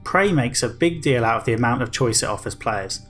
Prey makes a big deal out of the amount of choice it offers players.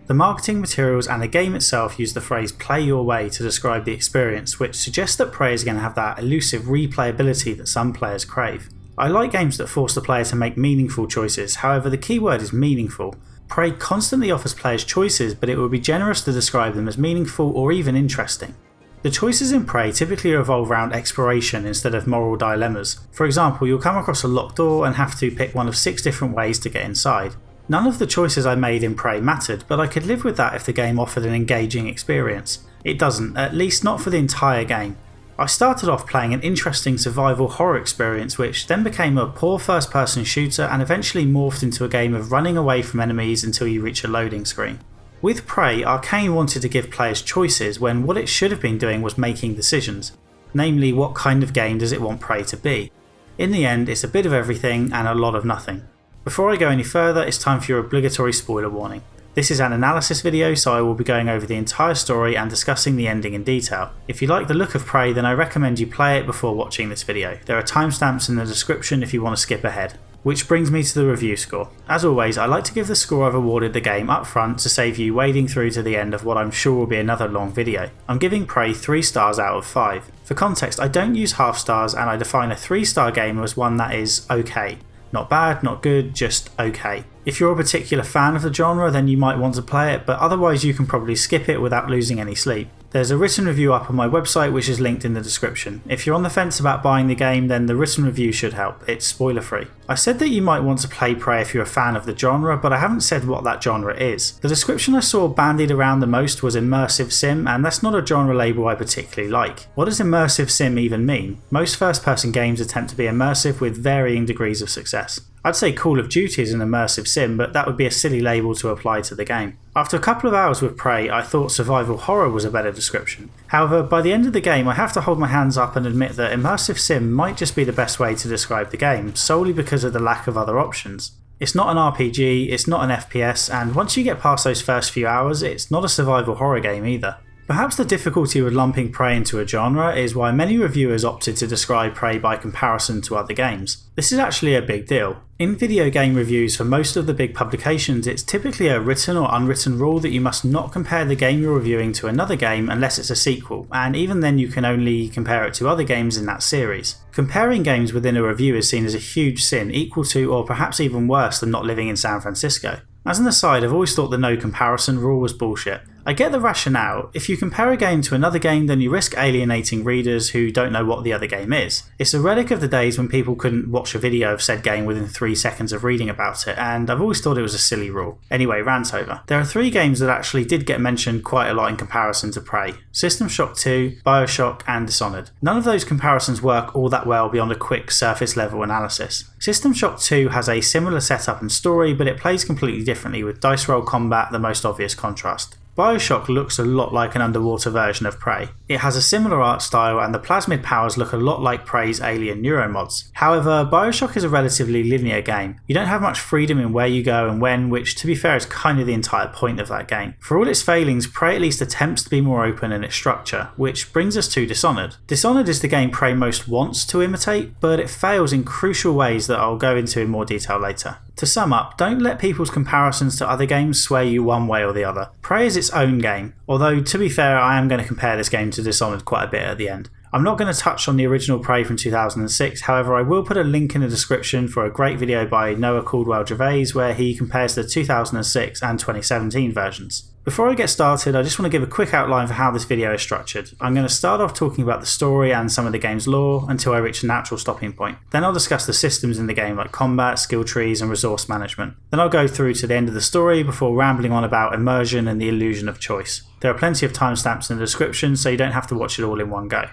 The marketing materials and the game itself use the phrase play your way to describe the experience, which suggests that Prey is going to have that elusive replayability that some players crave. I like games that force the player to make meaningful choices, however the key word is meaningful. Prey constantly offers players choices, but it would be generous to describe them as meaningful or even interesting. The choices in Prey typically revolve around exploration instead of moral dilemmas. For example, you'll come across a locked door and have to pick one of 6 different ways to get inside. None of the choices I made in Prey mattered, but I could live with that if the game offered an engaging experience. It doesn't, at least not for the entire game. I started off playing an interesting survival horror experience which then became a poor first person shooter and eventually morphed into a game of running away from enemies until you reach a loading screen. With Prey, Arcane wanted to give players choices when what it should have been doing was making decisions, namely what kind of game does it want Prey to be. In the end, it's a bit of everything and a lot of nothing. Before I go any further, it's time for your obligatory spoiler warning. This is an analysis video, so I will be going over the entire story and discussing the ending in detail. If you like the look of Prey, then I recommend you play it before watching this video. There are timestamps in the description if you want to skip ahead. Which brings me to the review score. As always, I like to give the score I've awarded the game up front to save you wading through to the end of what I'm sure will be another long video. I'm giving Prey 3 stars out of 5. For context, I don't use half stars and I define a 3-star game as one that is okay. Not bad, not good, just okay. If you're a particular fan of the genre, then you might want to play it, but otherwise you can probably skip it without losing any sleep. There's a written review up on my website which is linked in the description. If you're on the fence about buying the game, then the written review should help. It's spoiler free. I said that you might want to play Prey if you're a fan of the genre, but I haven't said what that genre is. The description I saw bandied around the most was immersive sim, and that's not a genre label I particularly like. What does immersive sim even mean? Most first person games attempt to be immersive with varying degrees of success. I'd say Call of Duty is an immersive sim, but that would be a silly label to apply to the game. After a couple of hours with Prey, I thought survival horror was a better description. However, by the end of the game I have to hold my hands up and admit that immersive sim might just be the best way to describe the game, solely because of the lack of other options. It's not an RPG, it's not an FPS, and once you get past those first few hours, it's not a survival horror game either. Perhaps the difficulty with lumping Prey into a genre is why many reviewers opted to describe Prey by comparison to other games. This is actually a big deal. In video game reviews for most of the big publications, it's typically a written or unwritten rule that you must not compare the game you're reviewing to another game unless it's a sequel, and even then you can only compare it to other games in that series. Comparing games within a review is seen as a huge sin, equal to or perhaps even worse than not living in San Francisco. As an aside, I've always thought the no comparison rule was bullshit. I get the rationale. If you compare a game to another game, then you risk alienating readers who don't know what the other game is. It's a relic of the days when people couldn't watch a video of said game within 3 seconds of reading about it, and I've always thought it was a silly rule. Anyway, rant over. There are 3 games that actually did get mentioned quite a lot in comparison to Prey: System Shock 2, Bioshock, and Dishonored. None of those comparisons work all that well beyond a quick surface level analysis. System Shock 2 has a similar setup and story, but it plays completely differently, with dice roll combat the most obvious contrast. Bioshock looks a lot like an underwater version of Prey. It has a similar art style and the plasmid powers look a lot like Prey's alien Neuromods. However, Bioshock is a relatively linear game. You don't have much freedom in where you go and when, which to be fair is kind of the entire point of that game. For all its failings, Prey at least attempts to be more open in its structure, which brings us to Dishonored. Dishonored is the game Prey most wants to imitate, but it fails in crucial ways that I'll go into in more detail later. To sum up, don't let people's comparisons to other games sway you one way or the other. Prey is its own game, although to be fair I am going to compare this game to Dishonored quite a bit at the end. I'm not going to touch on the original Prey from 2006, however I will put a link in the description for a great video by Noah Caldwell-Gervais where he compares the 2006 and 2017 versions. Before I get started, I just want to give a quick outline for how this video is structured. I'm going to start off talking about the story and some of the game's lore until I reach a natural stopping point. Then I'll discuss the systems in the game like combat, skill trees and resource management. Then I'll go through to the end of the story before rambling on about immersion and the illusion of choice. There are plenty of timestamps in the description so you don't have to watch it all in one go.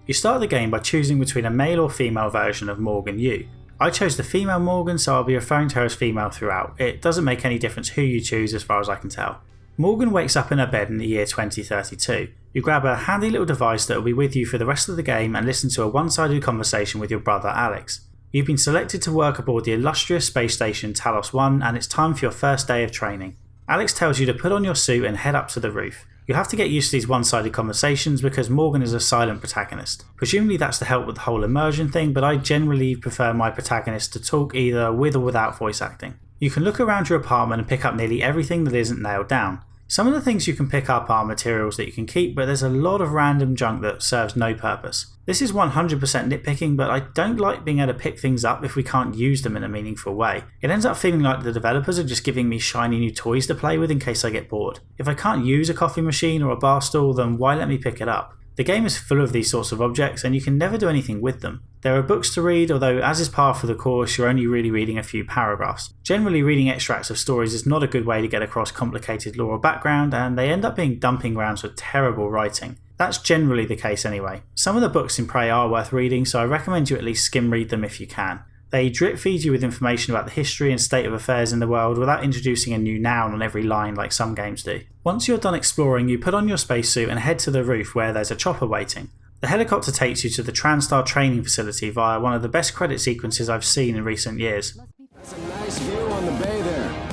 You start the game by choosing between a male or female version of Morgan Yu. I chose the female Morgan, so I'll be referring to her as female throughout. It doesn't make any difference who you choose as far as I can tell. Morgan wakes up in her bed in the year 2032. You grab a handy little device that will be with you for the rest of the game and listen to a one-sided conversation with your brother Alex. You've been selected to work aboard the illustrious space station Talos 1 and it's time for your first day of training. Alex tells you to put on your suit and head up to the roof. You'll have to get used to these one-sided conversations because Morgan is a silent protagonist. Presumably that's to help with the whole immersion thing, but I generally prefer my protagonist to talk either with or without voice acting. You can look around your apartment and pick up nearly everything that isn't nailed down. Some of the things you can pick up are materials that you can keep, but there's a lot of random junk that serves no purpose. This is 100% nitpicking, but I don't like being able to pick things up if we can't use them in a meaningful way. It ends up feeling like the developers are just giving me shiny new toys to play with in case I get bored. If I can't use a coffee machine or a bar stool, then why let me pick it up? The game is full of these sorts of objects and you can never do anything with them. There are books to read, although as is par for the course, you're only really reading a few paragraphs. Generally, reading extracts of stories is not a good way to get across complicated lore or background, and they end up being dumping grounds for terrible writing. That's generally the case anyway. Some of the books in Prey are worth reading, so I recommend you at least skim read them if you can. They drip feed you with information about the history and state of affairs in the world without introducing a new noun on every line like some games do. Once you're done exploring, you put on your spacesuit and head to the roof where there's a chopper waiting. The helicopter takes you to the TranStar training facility via one of the best credit sequences I've seen in recent years. That's a nice view on the bay there.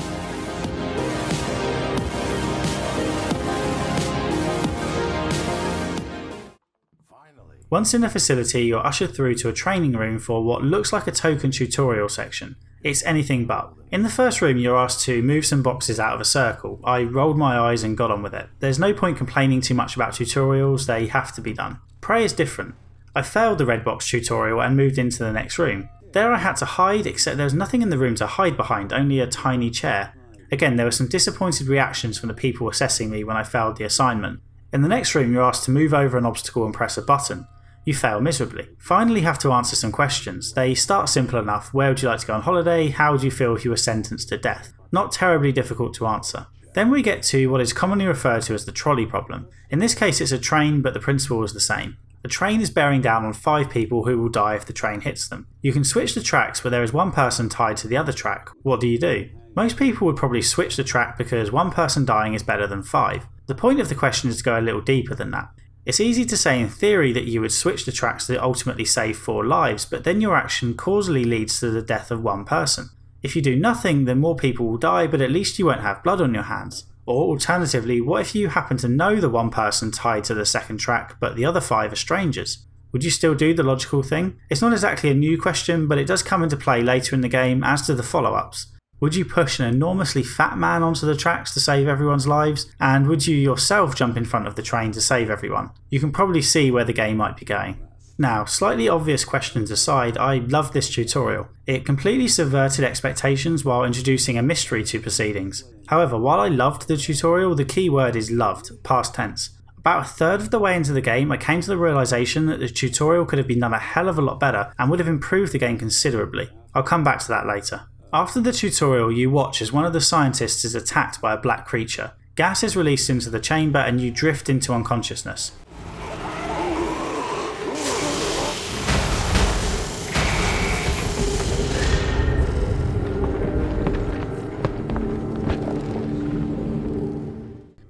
Once in the facility, you're ushered through to a training room for what looks like a token tutorial section. It's anything but. In the first room, you're asked to move some boxes out of a circle. I rolled my eyes and got on with it. There's no point complaining too much about tutorials, they have to be done. Prey is different. I failed the red box tutorial and moved into the next room. There I had to hide, except there was nothing in the room to hide behind, only a tiny chair. Again, there were some disappointed reactions from the people assessing me when I failed the assignment. In the next room, you're asked to move over an obstacle and press a button. You fail miserably. Finally have to answer some questions. They start simple enough. Where would you like to go on holiday? How would you feel if you were sentenced to death? Not terribly difficult to answer. Then we get to what is commonly referred to as the trolley problem. In this case it's a train, but the principle is the same. The train is bearing down on 5 people who will die if the train hits them. You can switch the tracks, but there is one person tied to the other track. What do? Most people would probably switch the track because one person dying is better than 5. The point of the question is to go a little deeper than that. It's easy to say in theory that you would switch the tracks to ultimately save 4 lives, but then your action causally leads to the death of one person. If you do nothing, then more people will die, but at least you won't have blood on your hands. Or alternatively, what if you happen to know the one person tied to the second track, but the other 5 are strangers? Would you still do the logical thing? It's not exactly a new question, but it does come into play later in the game, as do the follow-ups. Would you push an enormously fat man onto the tracks to save everyone's lives? And would you yourself jump in front of the train to save everyone? You can probably see where the game might be going. Now, slightly obvious questions aside, I loved this tutorial. It completely subverted expectations while introducing a mystery to proceedings. However, while I loved the tutorial, the key word is loved, past tense. About a third of the way into the game, I came to the realisation that the tutorial could have been done a hell of a lot better and would have improved the game considerably. I'll come back to that later. After the tutorial, you watch as one of the scientists is attacked by a black creature. Gas is released into the chamber and you drift into unconsciousness.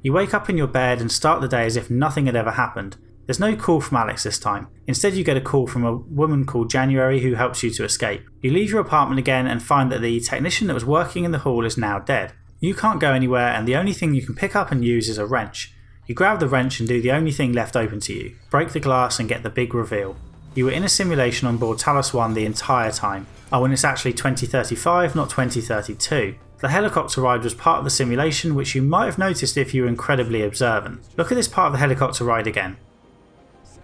You wake up in your bed and start the day as if nothing had ever happened. There's no call from Alex this time. Instead you get a call from a woman called January who helps you to escape. You leave your apartment again and find that the technician that was working in the hall is now dead. You can't go anywhere and the only thing you can pick up and use is a wrench. You grab the wrench and do the only thing left open to you. Break the glass and get the big reveal. You were in a simulation on board Talos 1 the entire time. Oh, and it's actually 2035, not 2032. The helicopter ride was part of the simulation, which you might have noticed if you were incredibly observant. Look at this part of the helicopter ride again.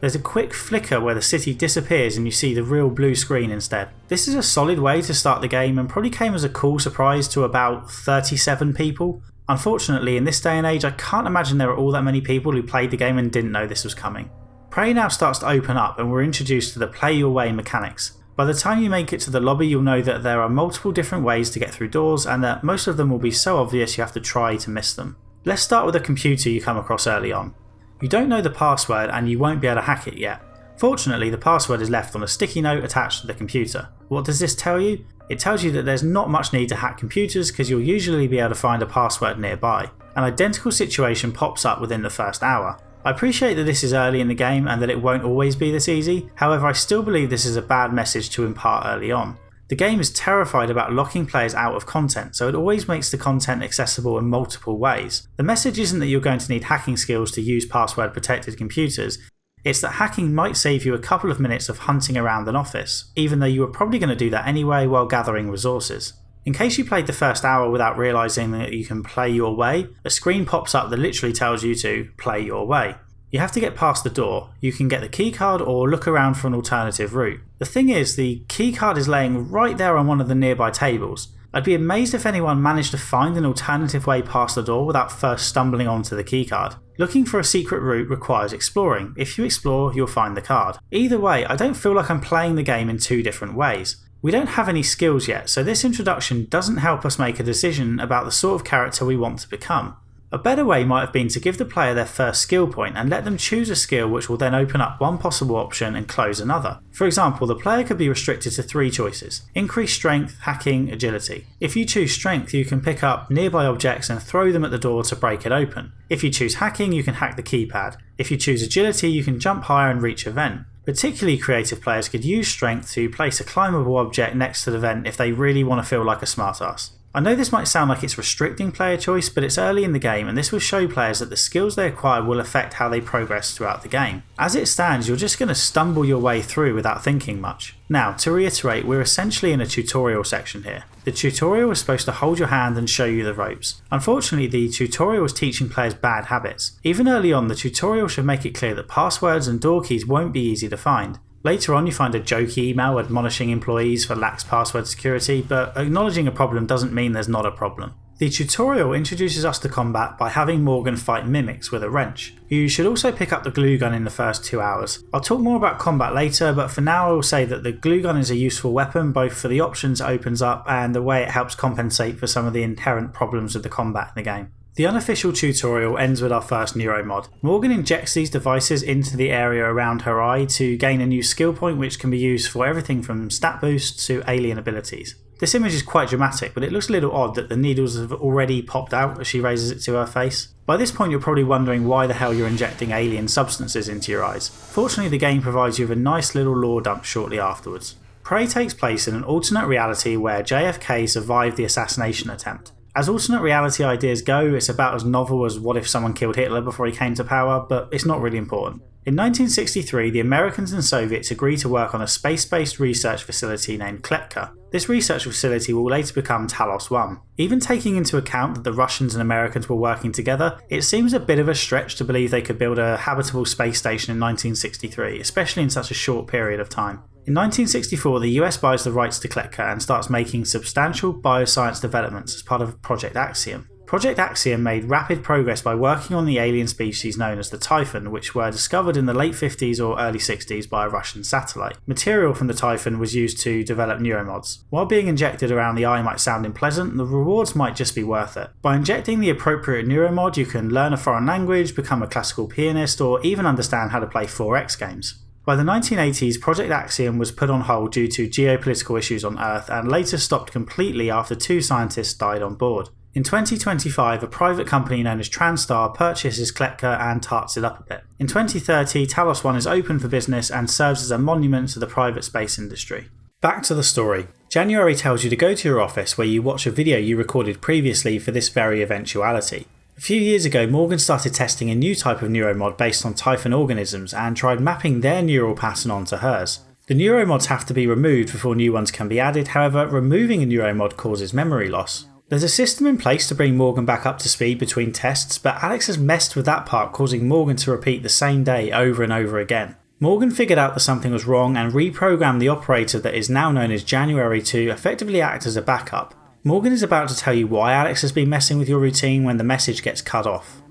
There's a quick flicker where the city disappears and you see the real blue screen instead. This is a solid way to start the game and probably came as a cool surprise to about 37 people. Unfortunately, in this day and age, I can't imagine there are all that many people who played the game and didn't know this was coming. Prey now starts to open up and we're introduced to the play your way mechanics. By the time you make it to the lobby, you'll know that there are multiple different ways to get through doors and that most of them will be so obvious you have to try to miss them. Let's start with a computer you come across early on. You don't know the password and you won't be able to hack it yet. Fortunately, the password is left on a sticky note attached to the computer. What does this tell you? It tells you that there's not much need to hack computers because you'll usually be able to find a password nearby. An identical situation pops up within the first hour. I appreciate that this is early in the game and that it won't always be this easy, however I still believe this is a bad message to impart early on. The game is terrified about locking players out of content, so it always makes the content accessible in multiple ways. The message isn't that you're going to need hacking skills to use password protected computers, it's that hacking might save you a couple of minutes of hunting around an office, even though you were probably going to do that anyway while gathering resources. In case you played the first hour without realising that you can play your way, a screen pops up that literally tells you to play your way. You have to get past the door, you can get the keycard or look around for an alternative route. The thing is, the keycard is laying right there on one of the nearby tables. I'd be amazed if anyone managed to find an alternative way past the door without first stumbling onto the keycard. Looking for a secret route requires exploring. If you explore, you'll find the card. Either way, I don't feel like I'm playing the game in two different ways. We don't have any skills yet, so this introduction doesn't help us make a decision about the sort of character we want to become. A better way might have been to give the player their first skill point and let them choose a skill which will then open up one possible option and close another. For example, the player could be restricted to 3 choices: increase strength, hacking, agility. If you choose strength, you can pick up nearby objects and throw them at the door to break it open. If you choose hacking, you can hack the keypad. If you choose agility, you can jump higher and reach a vent. Particularly creative players could use strength to place a climbable object next to the vent if they really want to feel like a smartass. I know this might sound like it's restricting player choice, but it's early in the game and this will show players that the skills they acquire will affect how they progress throughout the game. As it stands, you're just going to stumble your way through without thinking much. Now, to reiterate, we're essentially in a tutorial section here. The tutorial is supposed to hold your hand and show you the ropes. Unfortunately, the tutorial is teaching players bad habits. Even early on, the tutorial should make it clear that passwords and door keys won't be easy to find. Later on, you find a jokey email admonishing employees for lax password security, but acknowledging a problem doesn't mean there's not a problem. The tutorial introduces us to combat by having Morgan fight mimics with a wrench. You should also pick up the glue gun in the first 2 hours. I'll talk more about combat later, but for now I will say that the glue gun is a useful weapon both for the options it opens up and the way it helps compensate for some of the inherent problems with the combat in the game. The unofficial tutorial ends with our first Neuromod. Morgan injects these devices into the area around her eye to gain a new skill point which can be used for everything from stat boosts to alien abilities. This image is quite dramatic, but it looks a little odd that the needles have already popped out as she raises it to her face. By this point you're probably wondering why the hell you're injecting alien substances into your eyes. Fortunately, the game provides you with a nice little lore dump shortly afterwards. Prey takes place in an alternate reality where JFK survived the assassination attempt. As alternate reality ideas go, it's about as novel as what if someone killed Hitler before he came to power, but it's not really important. In 1963, the Americans and Soviets agreed to work on a space-based research facility named Kletka. This research facility will later become Talos 1. Even taking into account that the Russians and Americans were working together, it seems a bit of a stretch to believe they could build a habitable space station in 1963, especially in such a short period of time. In 1964, the US buys the rights to Kletka and starts making substantial bioscience developments as part of Project Axiom. Project Axiom made rapid progress by working on the alien species known as the Typhon, which were discovered in the late 50s or early 60s by a Russian satellite. Material from the Typhon was used to develop Neuromods. While being injected around the eye might sound unpleasant, the rewards might just be worth it. By injecting the appropriate Neuromod, you can learn a foreign language, become a classical pianist, or even understand how to play 4X games. By the 1980s, Project Axiom was put on hold due to geopolitical issues on Earth and later stopped completely after 2 scientists died on board. In 2025, a private company known as Transtar purchases Kletka and tarts it up a bit. In 2030, Talos 1 is open for business and serves as a monument to the private space industry. Back to the story. January tells you to go to your office where you watch a video you recorded previously for this very eventuality. A few years ago, Morgan started testing a new type of neuromod based on Typhon organisms and tried mapping their neural pattern onto hers. The neuromods have to be removed before new ones can be added, however, removing a neuromod causes memory loss. There's a system in place to bring Morgan back up to speed between tests, but Alex has messed with that part, causing Morgan to repeat the same day over and over again. Morgan figured out that something was wrong and reprogrammed the operator that is now known as January to effectively act as a backup. Morgan is about to tell you why Alex has been messing with your routine when the message gets cut off.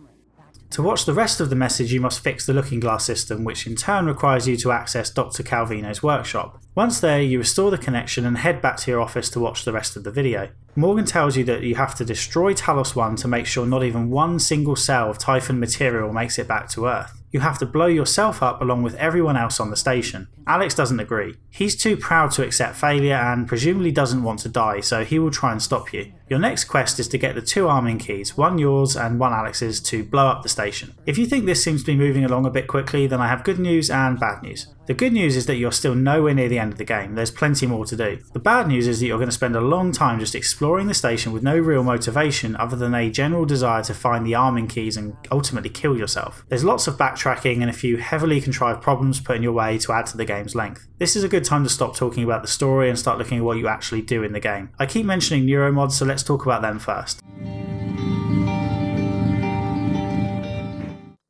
To watch the rest of the message, you must fix the looking glass system, which in turn requires you to access Dr. Calvino's workshop. Once there, you restore the connection and head back to your office to watch the rest of the video. Morgan tells you that you have to destroy Talos 1 to make sure not even one single cell of Typhon material makes it back to Earth. You have to blow yourself up along with everyone else on the station. Alex doesn't agree. He's too proud to accept failure and presumably doesn't want to die, so he will try and stop you. Your next quest is to get the 2 arming keys, one yours and one Alex's, to blow up the station. If you think this seems to be moving along a bit quickly, then I have good news and bad news. The good news is that you're still nowhere near the end of the game, there's plenty more to do. The bad news is that you're going to spend a long time just exploring the station with no real motivation other than a general desire to find the arming keys and ultimately kill yourself. There's lots of backtracking and a few heavily contrived problems put in your way to add to the game's length. This is a good time to stop talking about the story and start looking at what you actually do in the game. I keep mentioning Neuromods, so let's talk about them first.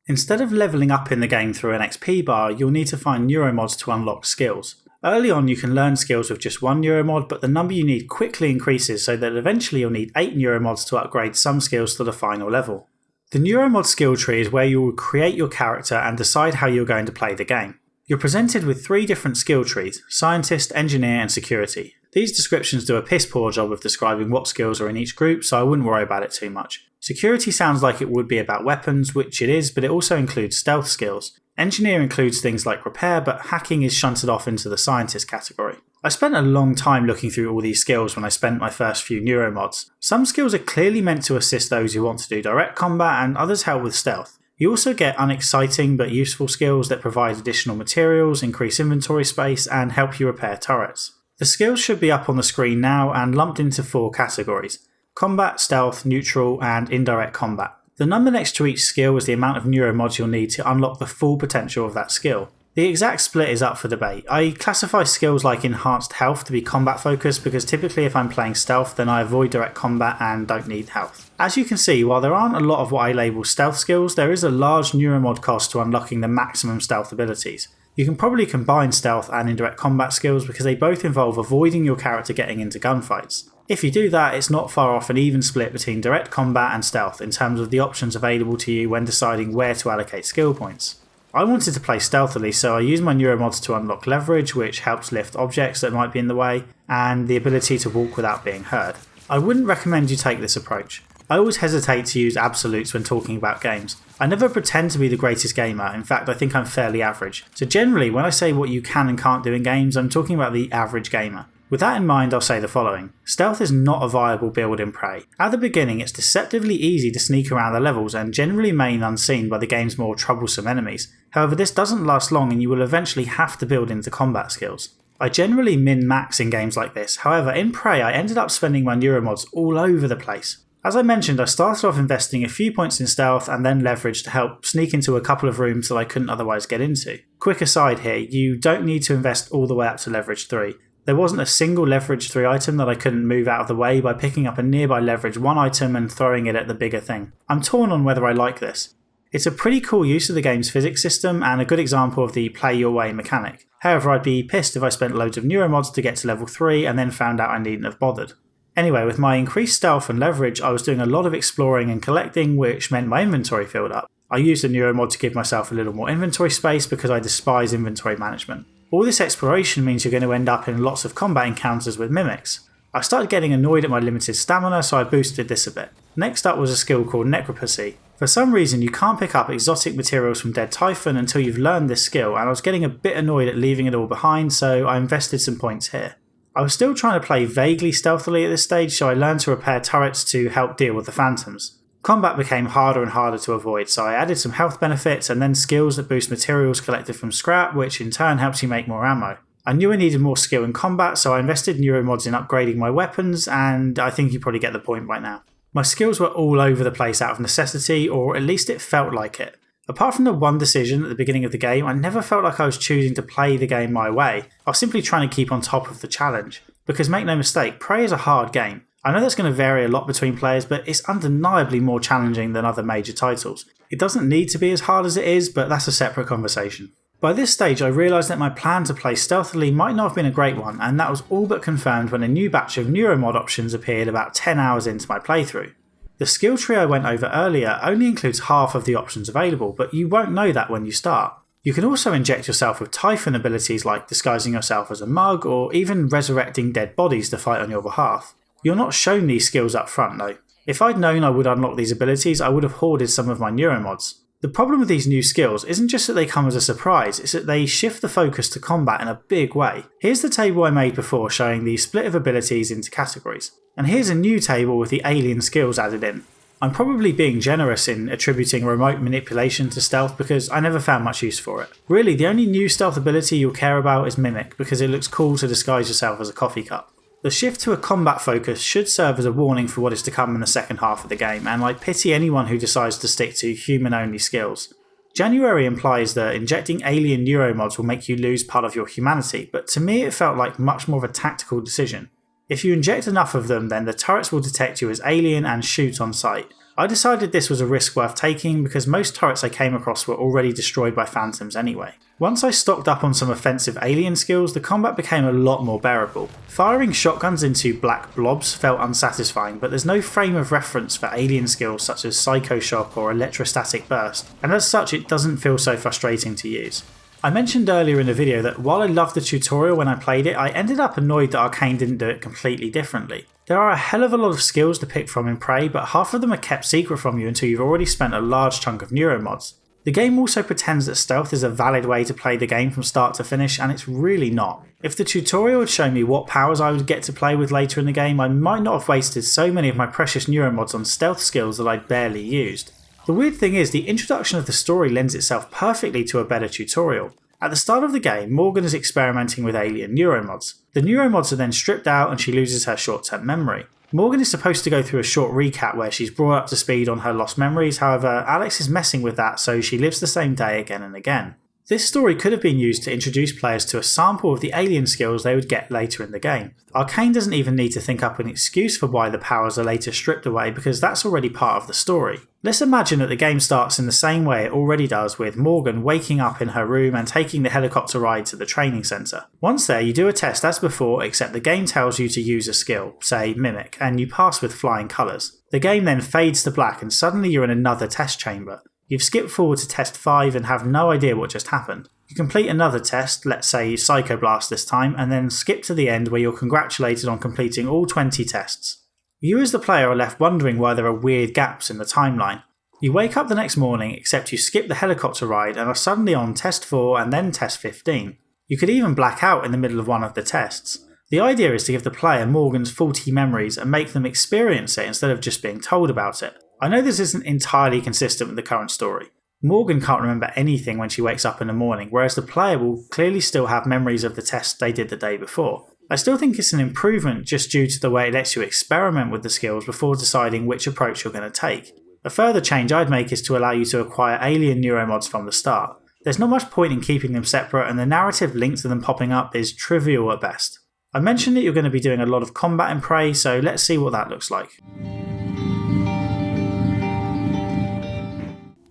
Instead of levelling up in the game through an XP bar, you'll need to find Neuromods to unlock skills. Early on you can learn skills with just one Neuromod, but the number you need quickly increases so that eventually you'll need 8 Neuromods to upgrade some skills to the final level. The Neuromod skill tree is where you will create your character and decide how you're going to play the game. You're presented with 3 different skill trees: Scientist, Engineer and Security. These descriptions do a piss poor job of describing what skills are in each group, so I wouldn't worry about it too much. Security sounds like it would be about weapons, which it is, but it also includes stealth skills. Engineer includes things like repair, but hacking is shunted off into the Scientist category. I spent a long time looking through all these skills when I spent my first few Neuromods. Some skills are clearly meant to assist those who want to do direct combat, and others help with stealth. You also get unexciting but useful skills that provide additional materials, increase inventory space, and help you repair turrets. The skills should be up on the screen now and lumped into 4 categories: combat, stealth, neutral, and indirect combat. The number next to each skill is the amount of Neuromods you'll need to unlock the full potential of that skill. The exact split is up for debate. I classify skills like enhanced health to be combat focused because typically if I'm playing stealth then I avoid direct combat and don't need health. As you can see, while there aren't a lot of what I label stealth skills, there is a large Neuromod cost to unlocking the maximum stealth abilities. You can probably combine stealth and indirect combat skills because they both involve avoiding your character getting into gunfights. If you do that, it's not far off an even split between direct combat and stealth in terms of the options available to you when deciding where to allocate skill points. I wanted to play stealthily, so I used my Neuromods to unlock leverage, which helps lift objects that might be in the way, and the ability to walk without being heard. I wouldn't recommend you take this approach. I always hesitate to use absolutes when talking about games. I never pretend to be the greatest gamer, in fact I think I'm fairly average. So generally when I say what you can and can't do in games, I'm talking about the average gamer. With that in mind, I'll say the following. Stealth is not a viable build in Prey. At the beginning it's deceptively easy to sneak around the levels and generally remain unseen by the game's more troublesome enemies. However, this doesn't last long and you will eventually have to build into combat skills. I generally min-max in games like this, however in Prey I ended up spending my Neuromods all over the place. As I mentioned, I started off investing a few points in stealth and then leverage to help sneak into a couple of rooms that I couldn't otherwise get into. Quick aside here, you don't need to invest all the way up to leverage 3. There wasn't a single leverage 3 item that I couldn't move out of the way by picking up a nearby leverage 1 item and throwing it at the bigger thing. I'm torn on whether I like this. It's a pretty cool use of the game's physics system and a good example of the play your way mechanic. However, I'd be pissed if I spent loads of Neuromods to get to level 3 and then found out I needn't have bothered. Anyway, with my increased stealth and leverage, I was doing a lot of exploring and collecting, which meant my inventory filled up. I used a Neuromod to give myself a little more inventory space because I despise inventory management. All this exploration means you're going to end up in lots of combat encounters with mimics. I started getting annoyed at my limited stamina, so I boosted this a bit. Next up was a skill called Necropsy. For some reason you can't pick up exotic materials from Dead Typhon until you've learned this skill, and I was getting a bit annoyed at leaving it all behind, so I invested some points here. I was still trying to play vaguely stealthily at this stage, so I learned to repair turrets to help deal with the phantoms. Combat became harder and harder to avoid, so I added some health benefits and then skills that boost materials collected from scrap, which in turn helps you make more ammo. I knew I needed more skill in combat, so I invested Neuromods in upgrading my weapons, and I think you probably get the point by now. My skills were all over the place out of necessity, or at least it felt like it. Apart from the one decision at the beginning of the game, I never felt like I was choosing to play the game my way. I was simply trying to keep on top of the challenge. Because make no mistake, Prey is a hard game. I know that's going to vary a lot between players, but it's undeniably more challenging than other major titles. It doesn't need to be as hard as it is, but that's a separate conversation. By this stage I realised that my plan to play stealthily might not have been a great one, and that was all but confirmed when a new batch of Neuromod options appeared about 10 hours into my playthrough. The skill tree I went over earlier only includes half of the options available, but you won't know that when you start. You can also inject yourself with Typhon abilities like disguising yourself as a mug or even resurrecting dead bodies to fight on your behalf. You're not shown these skills up front though. If I'd known I would unlock these abilities, I would have hoarded some of my Neuromods. The problem with these new skills isn't just that they come as a surprise, it's that they shift the focus to combat in a big way. Here's the table I made before showing the split of abilities into categories. And here's a new table with the alien skills added in. I'm probably being generous in attributing remote manipulation to stealth because I never found much use for it. Really, the only new stealth ability you'll care about is Mimic because it looks cool to disguise yourself as a coffee cup. The shift to a combat focus should serve as a warning for what is to come in the second half of the game, and I pity anyone who decides to stick to human-only skills. January implies that injecting alien neuromods will make you lose part of your humanity, but to me it felt like much more of a tactical decision. If you inject enough of them, then the turrets will detect you as alien and shoot on sight. I decided this was a risk worth taking because most turrets I came across were already destroyed by phantoms anyway. Once I stocked up on some offensive alien skills, the combat became a lot more bearable. Firing shotguns into black blobs felt unsatisfying, but there's no frame of reference for alien skills such as Psycho Shock or Electrostatic Burst, and as such it doesn't feel so frustrating to use. I mentioned earlier in the video that while I loved the tutorial when I played it, I ended up annoyed that Arcane didn't do it completely differently. There are a hell of a lot of skills to pick from in Prey, but half of them are kept secret from you until you've already spent a large chunk of Neuromods. The game also pretends that stealth is a valid way to play the game from start to finish, and it's really not. If the tutorial had shown me what powers I would get to play with later in the game, I might not have wasted so many of my precious Neuromods on stealth skills that I'd barely used. The weird thing is, the introduction of the story lends itself perfectly to a better tutorial. At the start of the game, Morgan is experimenting with alien neuromods. The neuromods are then stripped out and she loses her short-term memory. Morgan is supposed to go through a short recap where she's brought up to speed on her lost memories, however Alex is messing with that so she lives the same day again and again. This story could have been used to introduce players to a sample of the alien skills they would get later in the game. Arcane doesn't even need to think up an excuse for why the powers are later stripped away because that's already part of the story. Let's imagine that the game starts in the same way it already does, with Morgan waking up in her room and taking the helicopter ride to the training centre. Once there, you do a test as before, except the game tells you to use a skill, say Mimic, and you pass with flying colours. The game then fades to black and suddenly you're in another test chamber. You've skipped forward to test 5 and have no idea what just happened. You complete another test, let's say Psycho Blast this time, and then skip to the end where you're congratulated on completing all 20 tests. You as the player are left wondering why there are weird gaps in the timeline. You wake up the next morning, except you skip the helicopter ride and are suddenly on test 4 and then test 15. You could even black out in the middle of one of the tests. The idea is to give the player Morgan's faulty memories and make them experience it instead of just being told about it. I know this isn't entirely consistent with the current story. Morgan can't remember anything when she wakes up in the morning, whereas the player will clearly still have memories of the tests they did the day before. I still think it's an improvement just due to the way it lets you experiment with the skills before deciding which approach you're going to take. A further change I'd make is to allow you to acquire alien neuromods from the start. There's not much point in keeping them separate, and the narrative linked to them popping up is trivial at best. I mentioned that you're going to be doing a lot of combat in Prey, so let's see what that looks like.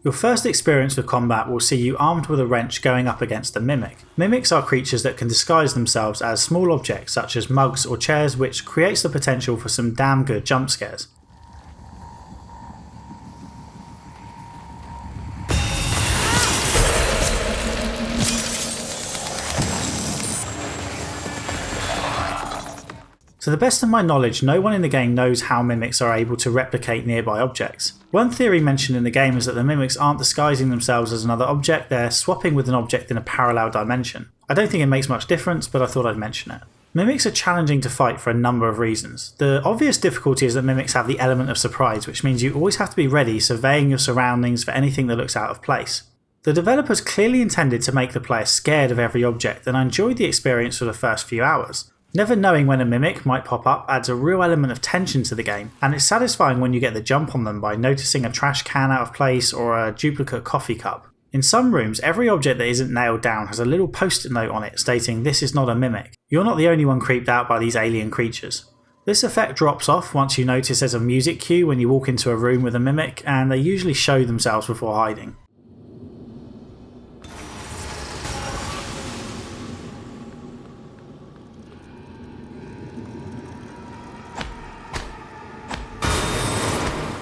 Your first experience with combat will see you armed with a wrench going up against a Mimic. Mimics are creatures that can disguise themselves as small objects such as mugs or chairs, which creates the potential for some damn good jump scares. To the best of my knowledge, no one in the game knows how Mimics are able to replicate nearby objects. One theory mentioned in the game is that the Mimics aren't disguising themselves as another object, they're swapping with an object in a parallel dimension. I don't think it makes much difference, but I thought I'd mention it. Mimics are challenging to fight for a number of reasons. The obvious difficulty is that Mimics have the element of surprise, which means you always have to be ready, surveying your surroundings for anything that looks out of place. The developers clearly intended to make the player scared of every object, and I enjoyed the experience for the first few hours. Never knowing when a Mimic might pop up adds a real element of tension to the game, and it's satisfying when you get the jump on them by noticing a trash can out of place or a duplicate coffee cup. In some rooms, every object that isn't nailed down has a little post-it note on it stating "This is not a Mimic. You're not the only one creeped out by these alien creatures." This effect drops off once you notice there's a music cue when you walk into a room with a Mimic, and they usually show themselves before hiding.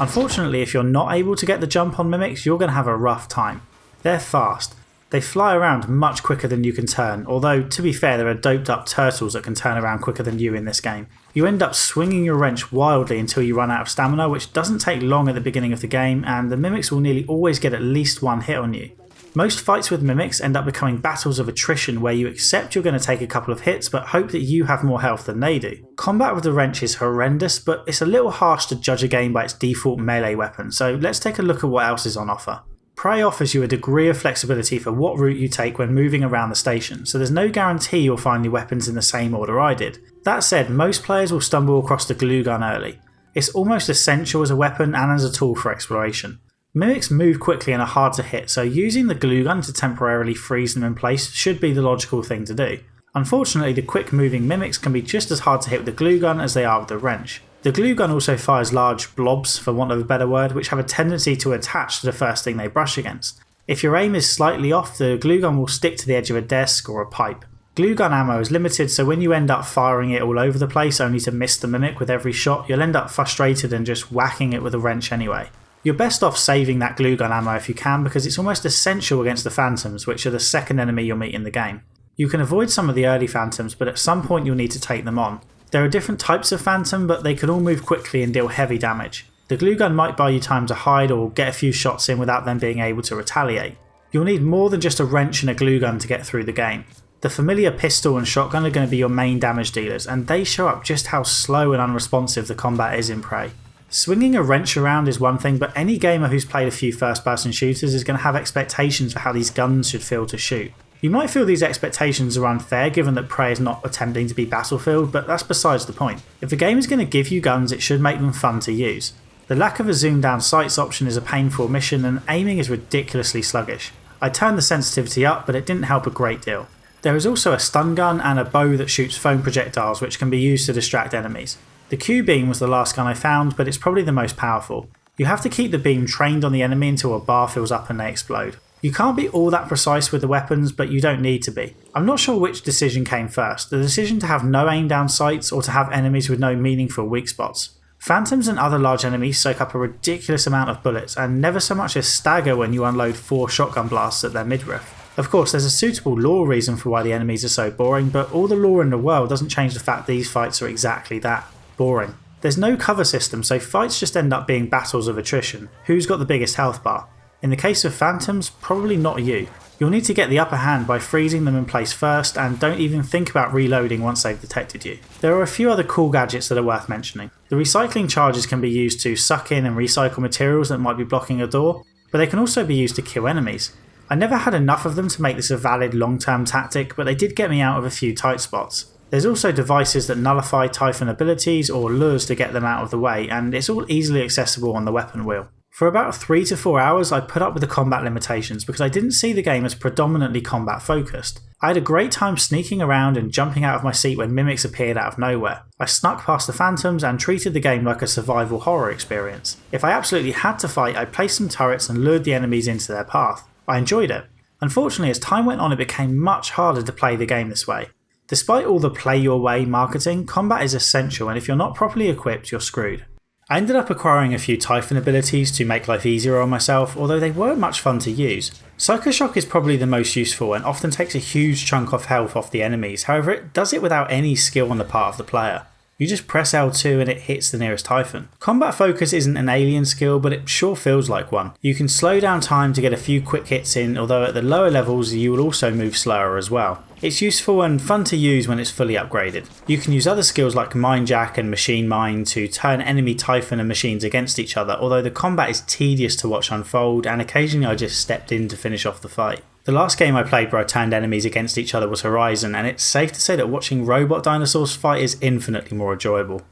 Unfortunately, if you're not able to get the jump on Mimics, you're going to have a rough time. They're fast. They fly around much quicker than you can turn, although to be fair there are doped up turtles that can turn around quicker than you in this game. You end up swinging your wrench wildly until you run out of stamina, which doesn't take long at the beginning of the game, and the mimics will nearly always get at least one hit on you. Most fights with mimics end up becoming battles of attrition where you accept you're going to take a couple of hits but hope that you have more health than they do. Combat with the wrench is horrendous, but it's a little harsh to judge a game by its default melee weapon, so let's take a look at what else is on offer. Prey offers you a degree of flexibility for what route you take when moving around the station, so there's no guarantee you'll find your weapons in the same order I did. That said, most players will stumble across the glue gun early. It's almost essential as a weapon and as a tool for exploration. Mimics move quickly and are hard to hit, so using the glue gun to temporarily freeze them in place should be the logical thing to do. Unfortunately, the quick moving mimics can be just as hard to hit with the glue gun as they are with the wrench. The glue gun also fires large blobs, for want of a better word, which have a tendency to attach to the first thing they brush against. If your aim is slightly off, the glue gun will stick to the edge of a desk or a pipe. Glue gun ammo is limited, so when you end up firing it all over the place only to miss the mimic with every shot, you'll end up frustrated and just whacking it with a wrench anyway. You're best off saving that glue gun ammo if you can, because it's almost essential against the phantoms, which are the second enemy you'll meet in the game. You can avoid some of the early phantoms, but at some point you'll need to take them on. There are different types of phantom, but they can all move quickly and deal heavy damage. The glue gun might buy you time to hide or get a few shots in without them being able to retaliate. You'll need more than just a wrench and a glue gun to get through the game. The familiar pistol and shotgun are going to be your main damage dealers, and they show up just how slow and unresponsive the combat is in Prey. Swinging a wrench around is one thing, but any gamer who's played a few first-person shooters is going to have expectations for how these guns should feel to shoot. You might feel these expectations are unfair given that Prey is not attempting to be Battlefield, but that's besides the point. If the game is going to give you guns, it should make them fun to use. The lack of a zoom down sights option is a painful mission, and aiming is ridiculously sluggish. I turned the sensitivity up, but it didn't help a great deal. There is also a stun gun and a bow that shoots foam projectiles which can be used to distract enemies. The Q-beam was the last gun I found, but it's probably the most powerful. You have to keep the beam trained on the enemy until a bar fills up and they explode. You can't be all that precise with the weapons, but you don't need to be. I'm not sure which decision came first, the decision to have no aim down sights or to have enemies with no meaningful weak spots. Phantoms and other large enemies soak up a ridiculous amount of bullets and never so much as stagger when you unload 4 shotgun blasts at their midriff. Of course, there's a suitable lore reason for why the enemies are so boring, but all the lore in the world doesn't change the fact these fights are exactly that, boring. There's no cover system, so fights just end up being battles of attrition. Who's got the biggest health bar? In the case of phantoms, probably not you. You'll need to get the upper hand by freezing them in place first, and don't even think about reloading once they've detected you. There are a few other cool gadgets that are worth mentioning. The recycling charges can be used to suck in and recycle materials that might be blocking a door, but they can also be used to kill enemies. I never had enough of them to make this a valid long-term tactic, but they did get me out of a few tight spots. There's also devices that nullify Typhon abilities or lures to get them out of the way, and it's all easily accessible on the weapon wheel. For about 3 to 4 hours I put up with the combat limitations because I didn't see the game as predominantly combat focused. I had a great time sneaking around and jumping out of my seat when mimics appeared out of nowhere. I snuck past the phantoms and treated the game like a survival horror experience. If I absolutely had to fight, I placed some turrets and lured the enemies into their path. I enjoyed it. Unfortunately, as time went on it became much harder to play the game this way. Despite all the play your way marketing, combat is essential, and if you're not properly equipped you're screwed. I ended up acquiring a few Typhon abilities to make life easier on myself, although they weren't much fun to use. Psycho Shock is probably the most useful and often takes a huge chunk of health off the enemies, however it does it without any skill on the part of the player. You just press L2 and it hits the nearest Typhon. Combat Focus isn't an alien skill, but it sure feels like one. You can slow down time to get a few quick hits in, although at the lower levels you will also move slower as well. It's useful and fun to use when it's fully upgraded. You can use other skills like Mind Jack and Machine Mine to turn enemy Typhon and machines against each other, although the combat is tedious to watch unfold and occasionally I just stepped in to finish off the fight. The last game I played where I turned enemies against each other was Horizon, and it's safe to say that watching robot dinosaurs fight is infinitely more enjoyable.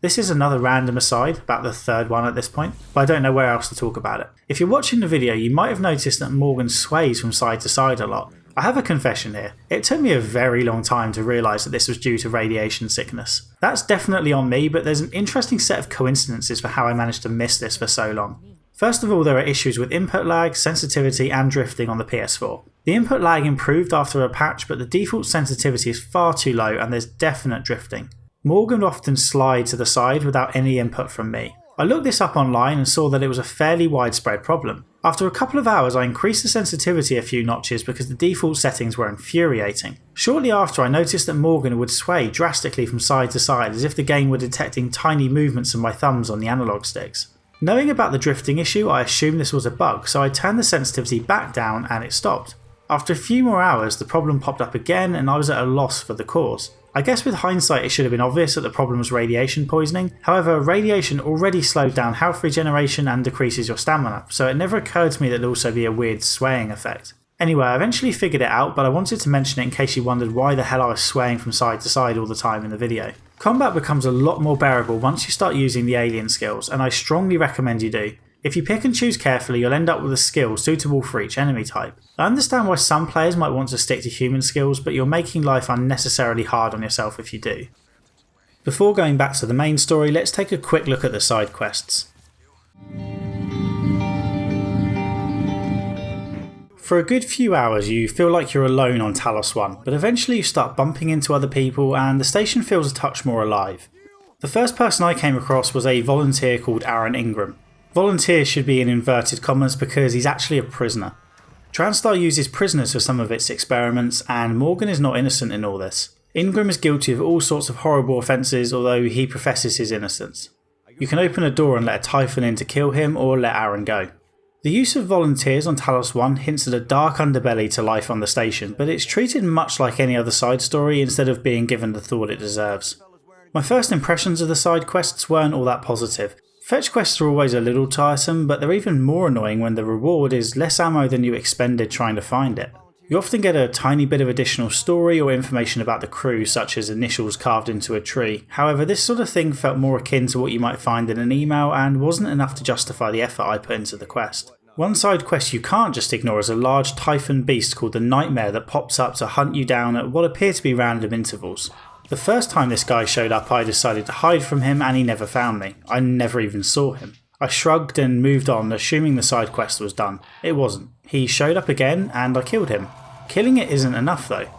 This is another random aside, about the third one at this point, but I don't know where else to talk about it. If you're watching the video you might have noticed that Morgan sways from side to side a lot. I have a confession here. It took me a very long time to realise that this was due to radiation sickness. That's definitely on me, but there's an interesting set of coincidences for how I managed to miss this for so long. First of all, there are issues with input lag, sensitivity and drifting on the PS4. The input lag improved after a patch, but the default sensitivity is far too low and there's definite drifting. Morgan would often slide to the side without any input from me. I looked this up online and saw that it was a fairly widespread problem. After a couple of hours I increased the sensitivity a few notches because the default settings were infuriating. Shortly after I noticed that Morgan would sway drastically from side to side as if the game were detecting tiny movements of my thumbs on the analog sticks. Knowing about the drifting issue, I assumed this was a bug, so I turned the sensitivity back down and it stopped. After a few more hours the problem popped up again and I was at a loss for the cause. I guess with hindsight it should have been obvious that the problem was radiation poisoning, however radiation already slowed down health regeneration and decreases your stamina, so it never occurred to me that there'd also be a weird swaying effect. Anyway, I eventually figured it out, but I wanted to mention it in case you wondered why the hell I was swaying from side to side all the time in the video. Combat becomes a lot more bearable once you start using the alien skills, and I strongly recommend you do. If you pick and choose carefully, you'll end up with a skill suitable for each enemy type. I understand why some players might want to stick to human skills, but you're making life unnecessarily hard on yourself if you do. Before going back to the main story, let's take a quick look at the side quests. For a good few hours you feel like you're alone on Talos 1, but eventually you start bumping into other people and the station feels a touch more alive. The first person I came across was a volunteer called Aaron Ingram. Volunteer should be in inverted commas because he's actually a prisoner. TranStar uses prisoners for some of its experiments and Morgan is not innocent in all this. Ingram is guilty of all sorts of horrible offences, although he professes his innocence. You can open a door and let a Typhon in to kill him or let Aaron go. The use of volunteers on Talos 1 hints at a dark underbelly to life on the station, but it's treated much like any other side story instead of being given the thought it deserves. My first impressions of the side quests weren't all that positive. Fetch quests are always a little tiresome, but they're even more annoying when the reward is less ammo than you expended trying to find it. You often get a tiny bit of additional story or information about the crew, such as initials carved into a tree. However, this sort of thing felt more akin to what you might find in an email and wasn't enough to justify the effort I put into the quest. One side quest you can't just ignore is a large Typhon beast called the Nightmare that pops up to hunt you down at what appear to be random intervals. The first time this guy showed up I decided to hide from him and he never found me. I never even saw him. I shrugged and moved on, assuming the side quest was done. It wasn't. He showed up again and I killed him. Killing it isn't enough though.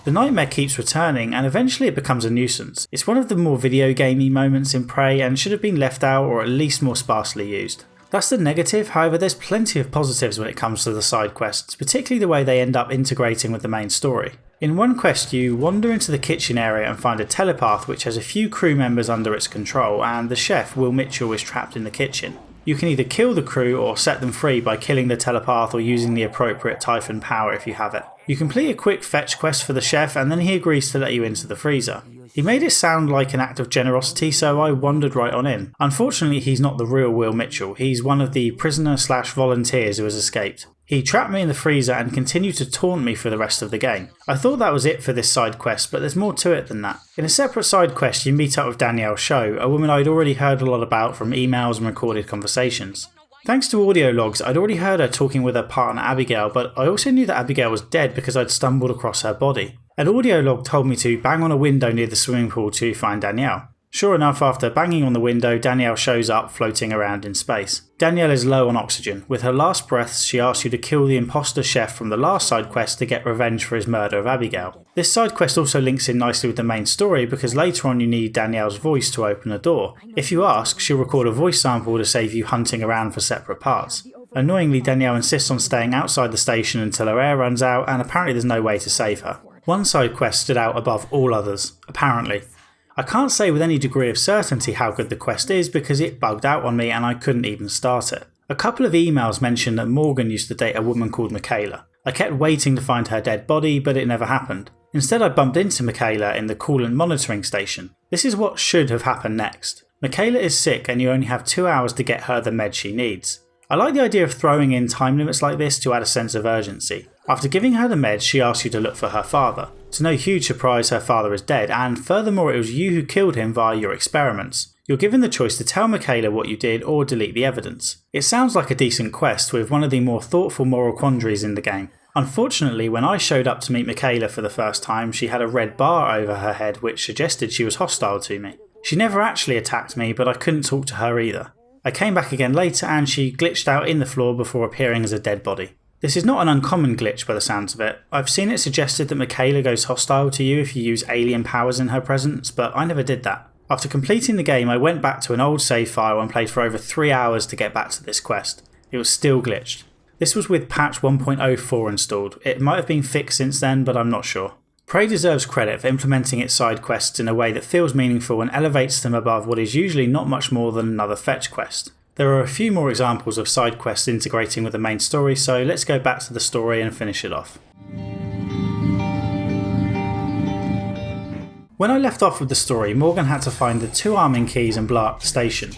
The Nightmare keeps returning and eventually it becomes a nuisance. It's one of the more video gamey moments in Prey and should have been left out or at least more sparsely used. That's the negative, however there's plenty of positives when it comes to the side quests, particularly the way they end up integrating with the main story. In one quest you wander into the kitchen area and find a telepath which has a few crew members under its control and the chef, Will Mitchell, is trapped in the kitchen. You can either kill the crew or set them free by killing the telepath or using the appropriate Typhon power if you have it. You complete a quick fetch quest for the chef and then he agrees to let you into the freezer. He made it sound like an act of generosity, so I wandered right on in. Unfortunately he's not the real Will Mitchell, he's one of the prisoner/volunteers who has escaped. He trapped me in the freezer and continued to taunt me for the rest of the game. I thought that was it for this side quest, but there's more to it than that. In a separate side quest you meet up with Danielle Sho, a woman I'd already heard a lot about from emails and recorded conversations. Thanks to audio logs, I'd already heard her talking with her partner Abigail, but I also knew that Abigail was dead because I'd stumbled across her body. An audio log told me to bang on a window near the swimming pool to find Danielle. Sure enough, after banging on the window, Danielle shows up floating around in space. Danielle is low on oxygen. With her last breaths, she asks you to kill the imposter chef from the last side quest to get revenge for his murder of Abigail. This side quest also links in nicely with the main story because later on you need Danielle's voice to open a door. If you ask, she'll record a voice sample to save you hunting around for separate parts. Annoyingly, Danielle insists on staying outside the station until her air runs out and apparently there's no way to save her. One side quest stood out above all others, apparently. I can't say with any degree of certainty how good the quest is because it bugged out on me and I couldn't even start it. A couple of emails mentioned that Morgan used to date a woman called Michaela. I kept waiting to find her dead body, but it never happened. Instead I bumped into Michaela in the coolant monitoring station. This is what should have happened next. Michaela is sick and you only have 2 hours to get her the med she needs. I like the idea of throwing in time limits like this to add a sense of urgency. After giving her the meds, she asks you to look for her father. To no huge surprise, her father is dead, and furthermore it was you who killed him via your experiments. You're given the choice to tell Michaela what you did or delete the evidence. It sounds like a decent quest with one of the more thoughtful moral quandaries in the game. Unfortunately, when I showed up to meet Michaela for the first time, she had a red bar over her head which suggested she was hostile to me. She never actually attacked me, but I couldn't talk to her either. I came back again later and she glitched out in the floor before appearing as a dead body. This is not an uncommon glitch by the sounds of it. I've seen it suggested that Michaela goes hostile to you if you use alien powers in her presence, but I never did that. After completing the game, I went back to an old save file and played for over 3 hours to get back to this quest. It was still glitched. This was with patch 1.04 installed. It might have been fixed since then, but I'm not sure. Prey deserves credit for implementing its side quests in a way that feels meaningful and elevates them above what is usually not much more than another fetch quest. There are a few more examples of side quests integrating with the main story, so let's go back to the story and finish it off. When I left off with the story, Morgan had to find the 2 arming keys and blow up the station.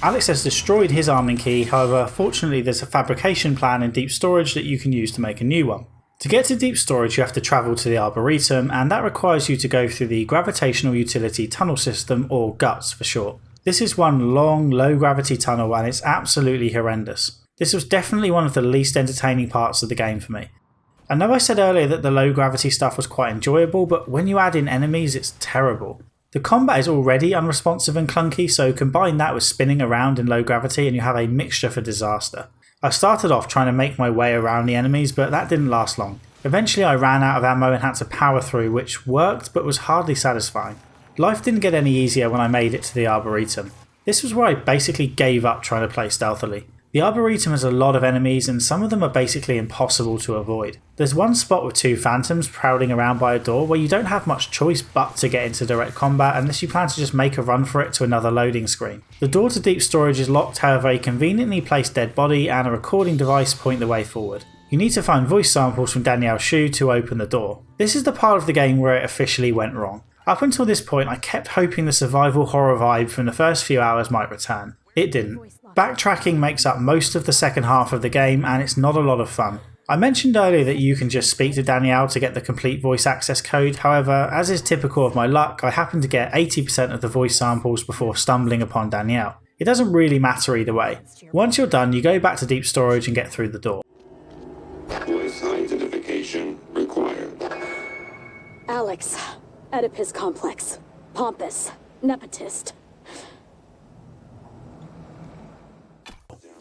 Alex has destroyed his arming key, however fortunately there's a fabrication plan in deep storage that you can use to make a new one. To get to deep storage you have to travel to the Arboretum, and that requires you to go through the Gravitational Utility Tunnel System, or GUTS for short. This is one long, low gravity tunnel and it's absolutely horrendous. This was definitely one of the least entertaining parts of the game for me. I know I said earlier that the low gravity stuff was quite enjoyable, but when you add in enemies it's terrible. The combat is already unresponsive and clunky, so combine that with spinning around in low gravity and you have a mixture for disaster. I started off trying to make my way around the enemies, but that didn't last long. Eventually I ran out of ammo and had to power through, which worked but was hardly satisfying. Life didn't get any easier when I made it to the Arboretum. This was where I basically gave up trying to play stealthily. The Arboretum has a lot of enemies and some of them are basically impossible to avoid. There's one spot with 2 phantoms prowling around by a door where you don't have much choice but to get into direct combat unless you plan to just make a run for it to another loading screen. The door to deep storage is locked, however a conveniently placed dead body and a recording device point the way forward. You need to find voice samples from Danielle Shu to open the door. This is the part of the game where it officially went wrong. Up until this point I kept hoping the survival horror vibe from the first few hours might return. It didn't. Backtracking makes up most of the second half of the game and it's not a lot of fun. I mentioned earlier that you can just speak to Danielle to get the complete voice access code, however, as is typical of my luck, I happened to get 80% of the voice samples before stumbling upon Danielle. It doesn't really matter either way. Once you're done, you go back to deep storage and get through the door. Voice identification required. Alex, Oedipus complex, pompous, nepotist.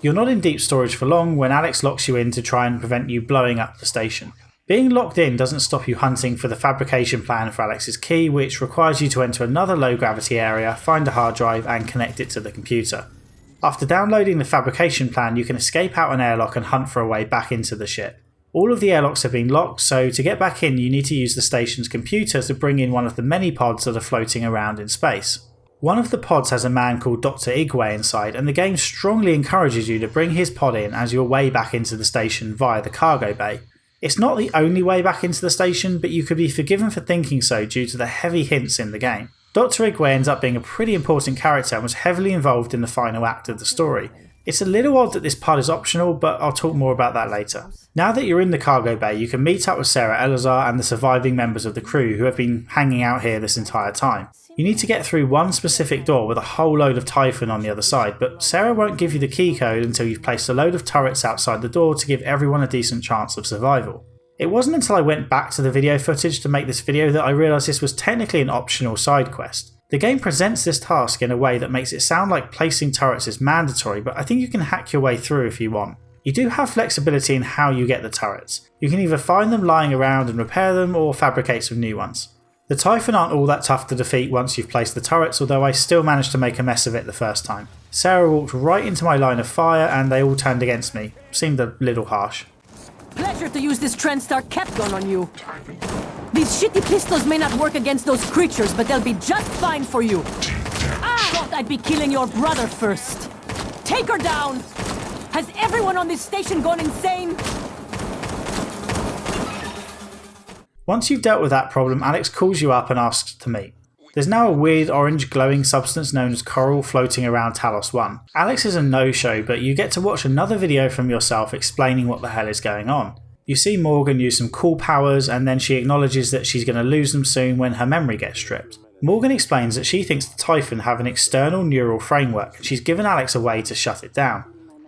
You're not in deep storage for long when Alex locks you in to try and prevent you blowing up the station. Being locked in doesn't stop you hunting for the fabrication plan for Alex's key, which requires you to enter another low gravity area, find a hard drive and connect it to the computer. After downloading the fabrication plan you can escape out an airlock and hunt for a way back into the ship. All of the airlocks have been locked, so to get back in you need to use the station's computer to bring in one of the many pods that are floating around in space. One of the pods has a man called Dr. Igwe inside, and the game strongly encourages you to bring his pod in as your way back into the station via the cargo bay. It's not the only way back into the station, but you could be forgiven for thinking so due to the heavy hints in the game. Dr. Igwe ends up being a pretty important character and was heavily involved in the final act of the story. It's a little odd that this pod is optional, but I'll talk more about that later. Now that you're in the cargo bay, you can meet up with Sarah Elazar and the surviving members of the crew who have been hanging out here this entire time. You need to get through one specific door with a whole load of Typhon on the other side, but Sarah won't give you the key code until you've placed a load of turrets outside the door to give everyone a decent chance of survival. It wasn't until I went back to the video footage to make this video that I realised this was technically an optional side quest. The game presents this task in a way that makes it sound like placing turrets is mandatory, but I think you can hack your way through if you want. You do have flexibility in how you get the turrets. You can either find them lying around and repair them or fabricate some new ones. The Typhon aren't all that tough to defeat once you've placed the turrets, although I still managed to make a mess of it the first time. Sarah walked right into my line of fire and they all turned against me. Seemed a little harsh. Pleasure to use this TranStar cap gun on you. These shitty pistols may not work against those creatures, but they'll be just fine for you. I thought I'd be killing your brother first. Take her down! Has everyone on this station gone insane? Once you've dealt with that problem, Alex calls you up and asks to meet. There's now a weird orange glowing substance known as coral floating around Talos 1. Alex is a no-show, but you get to watch another video from yourself explaining what the hell is going on. You see Morgan use some cool powers and then she acknowledges that she's going to lose them soon when her memory gets stripped. Morgan explains that she thinks the Typhon have an external neural framework and she's given Alex a way to shut it down.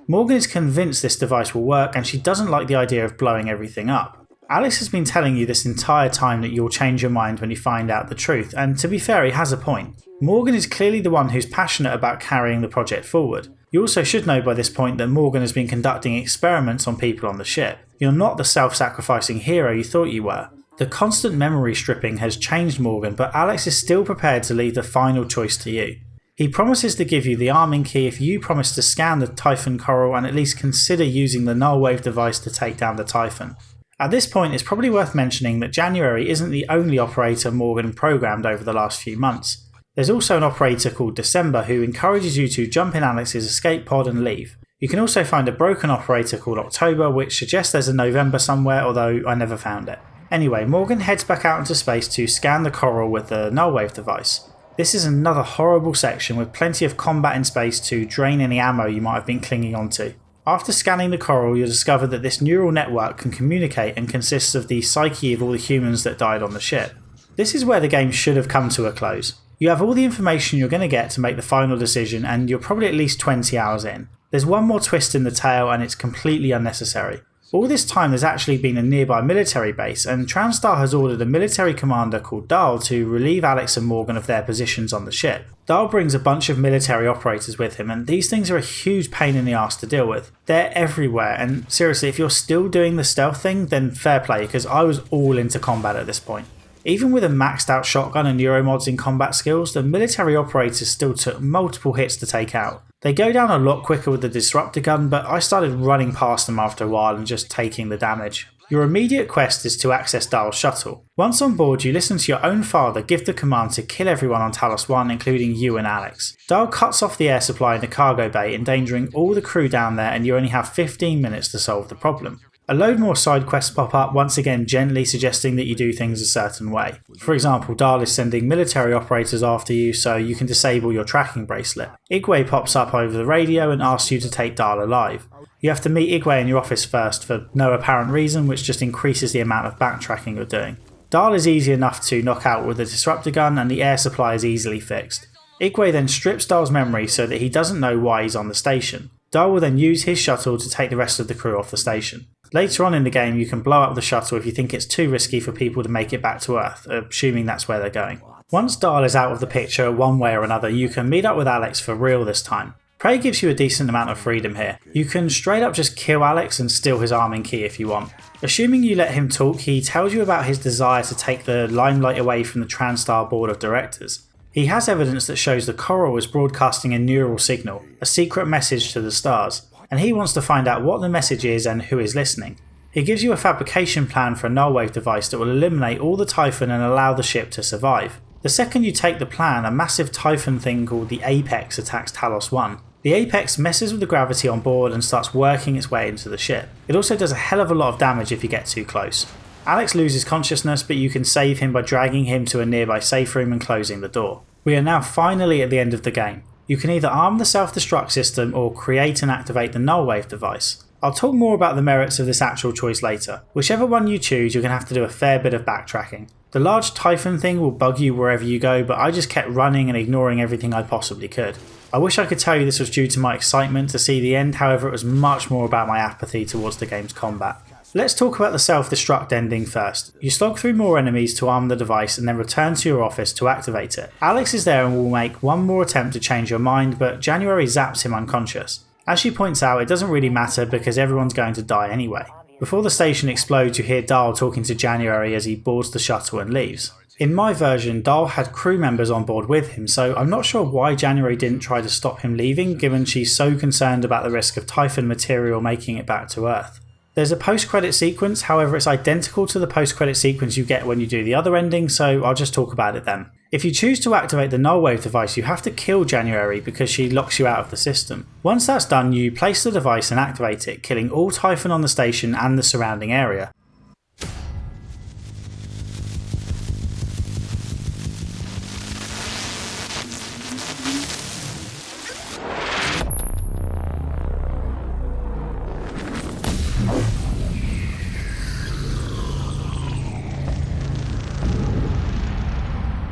Morgan is convinced this device will work and she doesn't like the idea of blowing everything up. Alex has been telling you this entire time that you'll change your mind when you find out the truth, and to be fair he has a point. Morgan is clearly the one who's passionate about carrying the project forward. You also should know by this point that Morgan has been conducting experiments on people on the ship. You're not the self-sacrificing hero you thought you were. The constant memory stripping has changed Morgan, but Alex is still prepared to leave the final choice to you. He promises to give you the arming key if you promise to scan the Typhon Coral and at least consider using the nullwave device to take down the Typhon. At this point, it's probably worth mentioning that January isn't the only operator Morgan programmed over the last few months. There's also an operator called December who encourages you to jump in Alex's escape pod and leave. You can also find a broken operator called October, which suggests there's a November somewhere, although I never found it. Anyway, Morgan heads back out into space to scan the coral with the nullwave device. This is another horrible section with plenty of combat in space to drain any ammo you might have been clinging onto. After scanning the coral, you'll discover that this neural network can communicate and consists of the psyche of all the humans that died on the ship. This is where the game should have come to a close. You have all the information you're going to get to make the final decision, and you're probably at least 20 hours in. There's one more twist in the tale and it's completely unnecessary. All this time there's actually been a nearby military base, and Transstar has ordered a military commander called Dahl to relieve Alex and Morgan of their positions on the ship. Dahl brings a bunch of military operators with him, and these things are a huge pain in the arse to deal with. They're everywhere, and seriously, if you're still doing the stealth thing, then fair play, because I was all into combat at this point. Even with a maxed out shotgun and Neuromods in combat skills, the military operators still took multiple hits to take out. They go down a lot quicker with the disruptor gun, but I started running past them after a while and just taking the damage. Your immediate quest is to access Dahl's shuttle. Once on board, you listen to your own father give the command to kill everyone on Talos 1, including you and Alex. Dahl cuts off the air supply in the cargo bay, endangering all the crew down there, and you only have 15 minutes to solve the problem. A load more side quests pop up, once again gently suggesting that you do things a certain way. For example, Dahl is sending military operators after you so you can disable your tracking bracelet. Igwe pops up over the radio and asks you to take Dahl alive. You have to meet Igwe in your office first for no apparent reason, which just increases the amount of backtracking you're doing. Dahl is easy enough to knock out with the disruptor gun, and the air supply is easily fixed. Igwe then strips Dahl's memory so that he doesn't know why he's on the station. Dahl will then use his shuttle to take the rest of the crew off the station. Later on in the game, you can blow up the shuttle if you think it's too risky for people to make it back to Earth, assuming that's where they're going. Once Dahl is out of the picture one way or another, you can meet up with Alex for real this time. Prey gives you a decent amount of freedom here. You can straight up just kill Alex and steal his arming key if you want. Assuming you let him talk, he tells you about his desire to take the limelight away from the Transstar board of directors. He has evidence that shows the coral is broadcasting a neural signal, a secret message to the stars, and he wants to find out what the message is and who is listening. He gives you a fabrication plan for a nullwave device that will eliminate all the Typhon and allow the ship to survive. The second you take the plan, a massive Typhon thing called the Apex attacks Talos 1. The Apex messes with the gravity on board and starts working its way into the ship. It also does a hell of a lot of damage if you get too close. Alex loses consciousness, but you can save him by dragging him to a nearby safe room and closing the door. We are now finally at the end of the game. You can either arm the self-destruct system or create and activate the nullwave device. I'll talk more about the merits of this actual choice later. Whichever one you choose, you're going to have to do a fair bit of backtracking. The large Typhon thing will bug you wherever you go, but I just kept running and ignoring everything I possibly could. I wish I could tell you this was due to my excitement to see the end, however it was much more about my apathy towards the game's combat. Let's talk about the self-destruct ending first. You slog through more enemies to arm the device and then return to your office to activate it. Alex is there and will make one more attempt to change your mind, but January zaps him unconscious. As she points out, it doesn't really matter because everyone's going to die anyway. Before the station explodes, you hear Dahl talking to January as he boards the shuttle and leaves. In my version, Dahl had crew members on board with him, so I'm not sure why January didn't try to stop him leaving, given she's so concerned about the risk of Typhon material making it back to Earth. There's a post-credit sequence, however it's identical to the post-credit sequence you get when you do the other ending, so I'll just talk about it then. If you choose to activate the nullwave device, you have to kill January because she locks you out of the system. Once that's done, you place the device and activate it, killing all Typhon on the station and the surrounding area.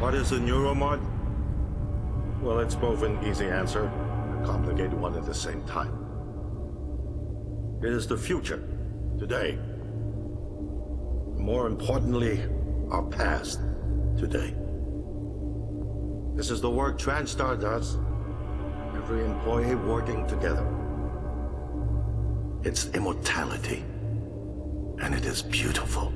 What is a Neuromod? Well, it's both an easy answer and a complicated one at the same time. It is the future, today. More importantly, our past, today. This is the work Transstar does. Every employee working together. It's immortality, and it is beautiful.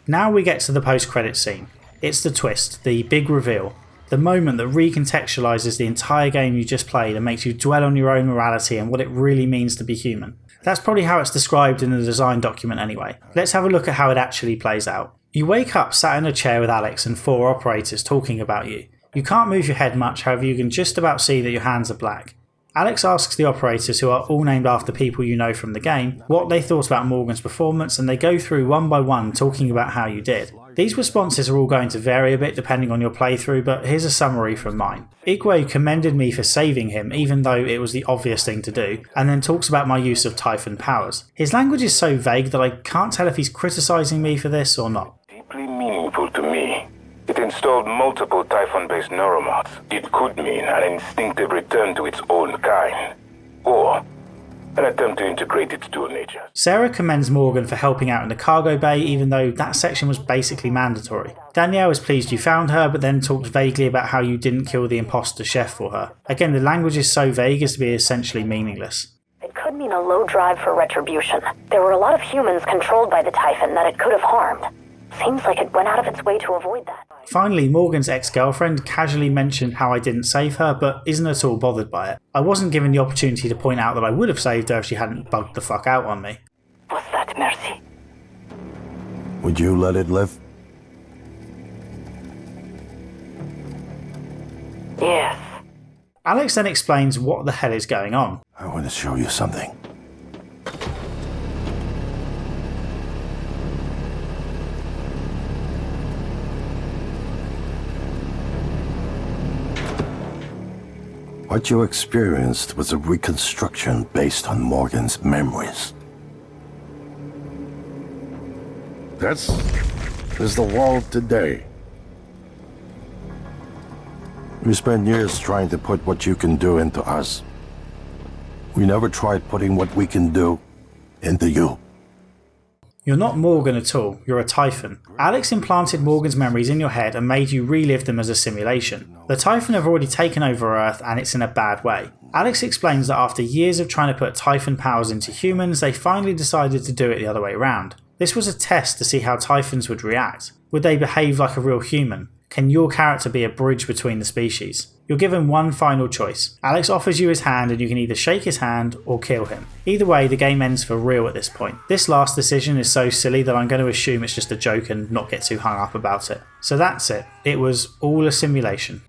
Now we get to the post-credit scene. It's the twist, the big reveal. The moment that recontextualises the entire game you just played and makes you dwell on your own morality and what it really means to be human. That's probably how it's described in the design document anyway. Let's have a look at how it actually plays out. You wake up sat in a chair with Alex and 4 operators talking about you. You can't move your head much, however you can just about see that your hands are black. Alex asks the operators, who are all named after people you know from the game, what they thought about Morgan's performance, and they go through one by one talking about how you did. These responses are all going to vary a bit depending on your playthrough, but here's a summary from mine. Igwe commended me for saving him even though it was the obvious thing to do, and then talks about my use of Typhon powers. His language is so vague that I can't tell if he's criticising me for this or not. Deeply meaningful to me. It installed multiple Typhon-based Neuromods. It could mean an instinctive return to its own kind, or an attempt to integrate its dual nature. Sarah commends Morgan for helping out in the cargo bay, even though that section was basically mandatory. Danielle is pleased you found her, but then talks vaguely about how you didn't kill the imposter chef for her. Again, the language is so vague as to be essentially meaningless. It could mean a low drive for retribution. There were a lot of humans controlled by the Typhon that it could have harmed. Seems like it went out of its way to avoid that. Finally, Morgan's ex-girlfriend casually mentioned how I didn't save her, but isn't at all bothered by it. I wasn't given the opportunity to point out that I would have saved her if she hadn't bugged the fuck out on me. Was that mercy? Would you let it live? Yes. Alex then explains what the hell is going on. I want to show you something. What you experienced was a reconstruction based on Morgan's memories. This is the world today. We spent years trying to put what you can do into us. We never tried putting what we can do into you. You're not Morgan at all, you're a Typhon. Alex implanted Morgan's memories in your head and made you relive them as a simulation. The Typhon have already taken over Earth and it's in a bad way. Alex explains that after years of trying to put Typhon powers into humans, they finally decided to do it the other way around. This was a test to see how Typhons would react. Would they behave like a real human? Can your character be a bridge between the species? You're given one final choice. Alex offers you his hand and you can either shake his hand or kill him. Either way, the game ends for real at this point. This last decision is so silly that I'm going to assume it's just a joke and not get too hung up about it. So that's it. It was all a simulation.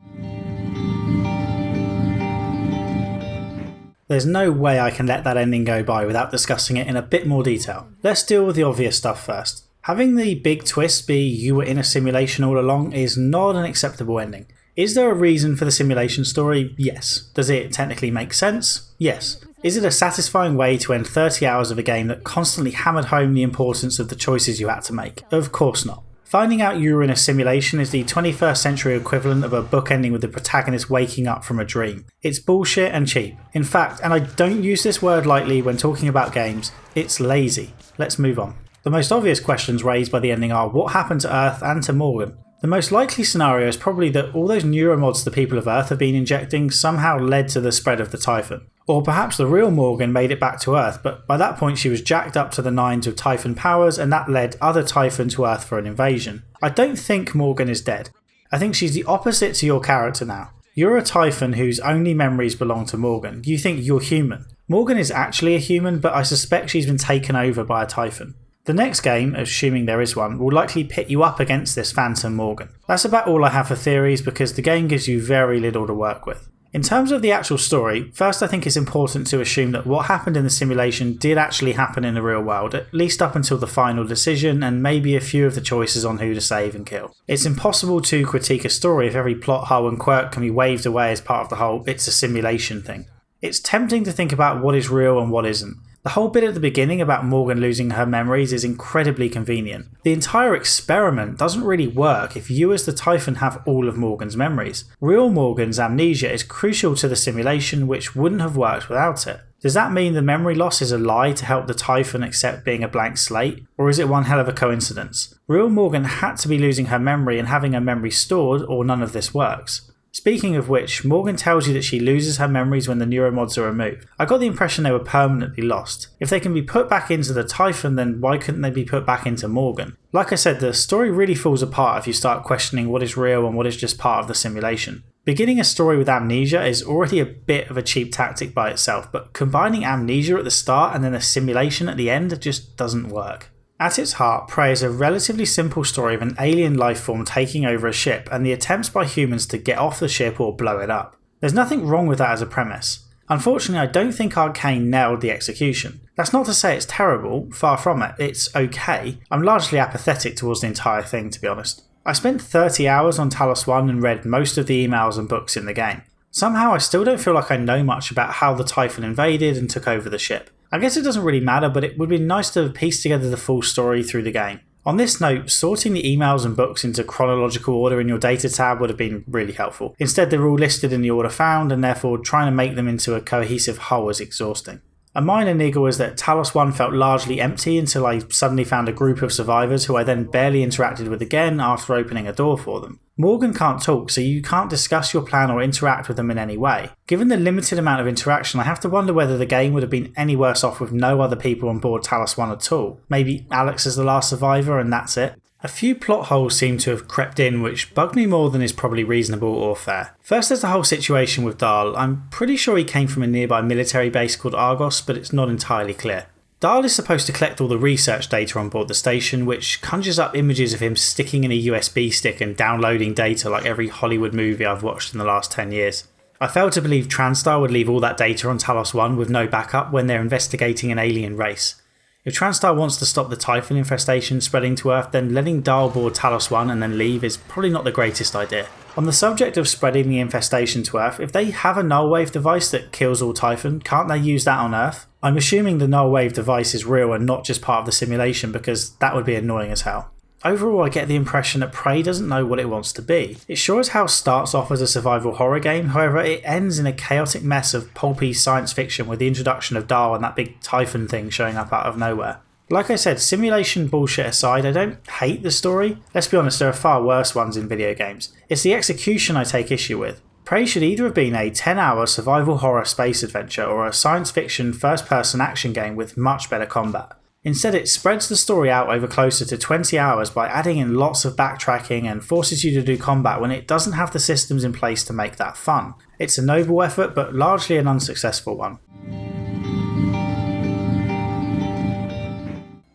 There's no way I can let that ending go by without discussing it in a bit more detail. Let's deal with the obvious stuff first. Having the big twist be you were in a simulation all along is not an acceptable ending. Is there a reason for the simulation story? Yes. Does it technically make sense? Yes. Is it a satisfying way to end 30 hours of a game that constantly hammered home the importance of the choices you had to make? Of course not. Finding out you were in a simulation is the 21st century equivalent of a book ending with the protagonist waking up from a dream. It's bullshit and cheap. In fact, and I don't use this word lightly when talking about games, it's lazy. Let's move on. The most obvious questions raised by the ending are what happened to Earth and to Morgan. The most likely scenario is probably that all those neuromods the people of Earth have been injecting somehow led to the spread of the Typhon. Or perhaps the real Morgan made it back to Earth, but by that point she was jacked up to the nines with Typhon powers and that led other Typhon to Earth for an invasion. I don't think Morgan is dead. I think she's the opposite to your character now. You're a Typhon whose only memories belong to Morgan. You think you're human. Morgan is actually a human, but I suspect she's been taken over by a Typhon. The next game, assuming there is one, will likely pit you up against this Phantom Morgan. That's about all I have for theories because the game gives you very little to work with. In terms of the actual story, first I think it's important to assume that what happened in the simulation did actually happen in the real world, at least up until the final decision and maybe a few of the choices on who to save and kill. It's impossible to critique a story if every plot hole and quirk can be waved away as part of the whole it's a simulation thing. It's tempting to think about what is real and what isn't. The whole bit at the beginning about Morgan losing her memories is incredibly convenient. The entire experiment doesn't really work if you as the Typhon have all of Morgan's memories. Real Morgan's amnesia is crucial to the simulation which wouldn't have worked without it. Does that mean the memory loss is a lie to help the Typhon accept being a blank slate? Or is it one hell of a coincidence? Real Morgan had to be losing her memory and having her memory stored or none of this works. Speaking of which, Morgan tells you that she loses her memories when the Neuromods are removed. I got the impression they were permanently lost. If they can be put back into the Typhon, then why couldn't they be put back into Morgan? Like I said, the story really falls apart if you start questioning what is real and what is just part of the simulation. Beginning a story with amnesia is already a bit of a cheap tactic by itself, but combining amnesia at the start and then a simulation at the end just doesn't work. At its heart, Prey is a relatively simple story of an alien life form taking over a ship and the attempts by humans to get off the ship or blow it up. There's nothing wrong with that as a premise. Unfortunately, I don't think Arcane nailed the execution. That's not to say it's terrible, far from it, it's okay. I'm largely apathetic towards the entire thing, to be honest. I spent 30 hours on Talos 1 and read most of the emails and books in the game. Somehow I still don't feel like I know much about how the Typhon invaded and took over the ship. I guess it doesn't really matter, but it would be nice to piece together the full story through the game. On this note, sorting the emails and books into chronological order in your data tab would have been really helpful. Instead, they're all listed in the order found, and therefore trying to make them into a cohesive whole is exhausting. A minor niggle is that Talos 1 felt largely empty until I suddenly found a group of survivors who I then barely interacted with again after opening a door for them. Morgan can't talk, so you can't discuss your plan or interact with them in any way. Given the limited amount of interaction, I have to wonder whether the game would have been any worse off with no other people on board Talos 1 at all. Maybe Alex is the last survivor and that's it. A few plot holes seem to have crept in which bugged me more than is probably reasonable or fair. First, there's the whole situation with Dahl. I'm pretty sure he came from a nearby military base called Argos, but it's not entirely clear. Dahl is supposed to collect all the research data on board the station, which conjures up images of him sticking in a USB stick and downloading data like every Hollywood movie I've watched in the last 10 years. I fail to believe TranStar would leave all that data on Talos 1 with no backup when they're investigating an alien race. If TranStar wants to stop the Typhon infestation spreading to Earth, then letting Dahl board Talos 1 and then leave is probably not the greatest idea. On the subject of spreading the infestation to Earth, if they have a null wave device that kills all Typhon, can't they use that on Earth? I'm assuming the null wave device is real and not just part of the simulation because that would be annoying as hell. Overall, I get the impression that Prey doesn't know what it wants to be. It sure as hell starts off as a survival horror game, however it ends in a chaotic mess of pulpy science fiction with the introduction of Dahl and that big Typhon thing showing up out of nowhere. Like I said, simulation bullshit aside, I don't hate the story. Let's be honest, there are far worse ones in video games. It's the execution I take issue with. Prey should either have been a 10-hour survival horror space adventure or a science fiction first-person action game with much better combat. Instead, it spreads the story out over closer to 20 hours by adding in lots of backtracking and forces you to do combat when it doesn't have the systems in place to make that fun. It's a noble effort, but largely an unsuccessful one.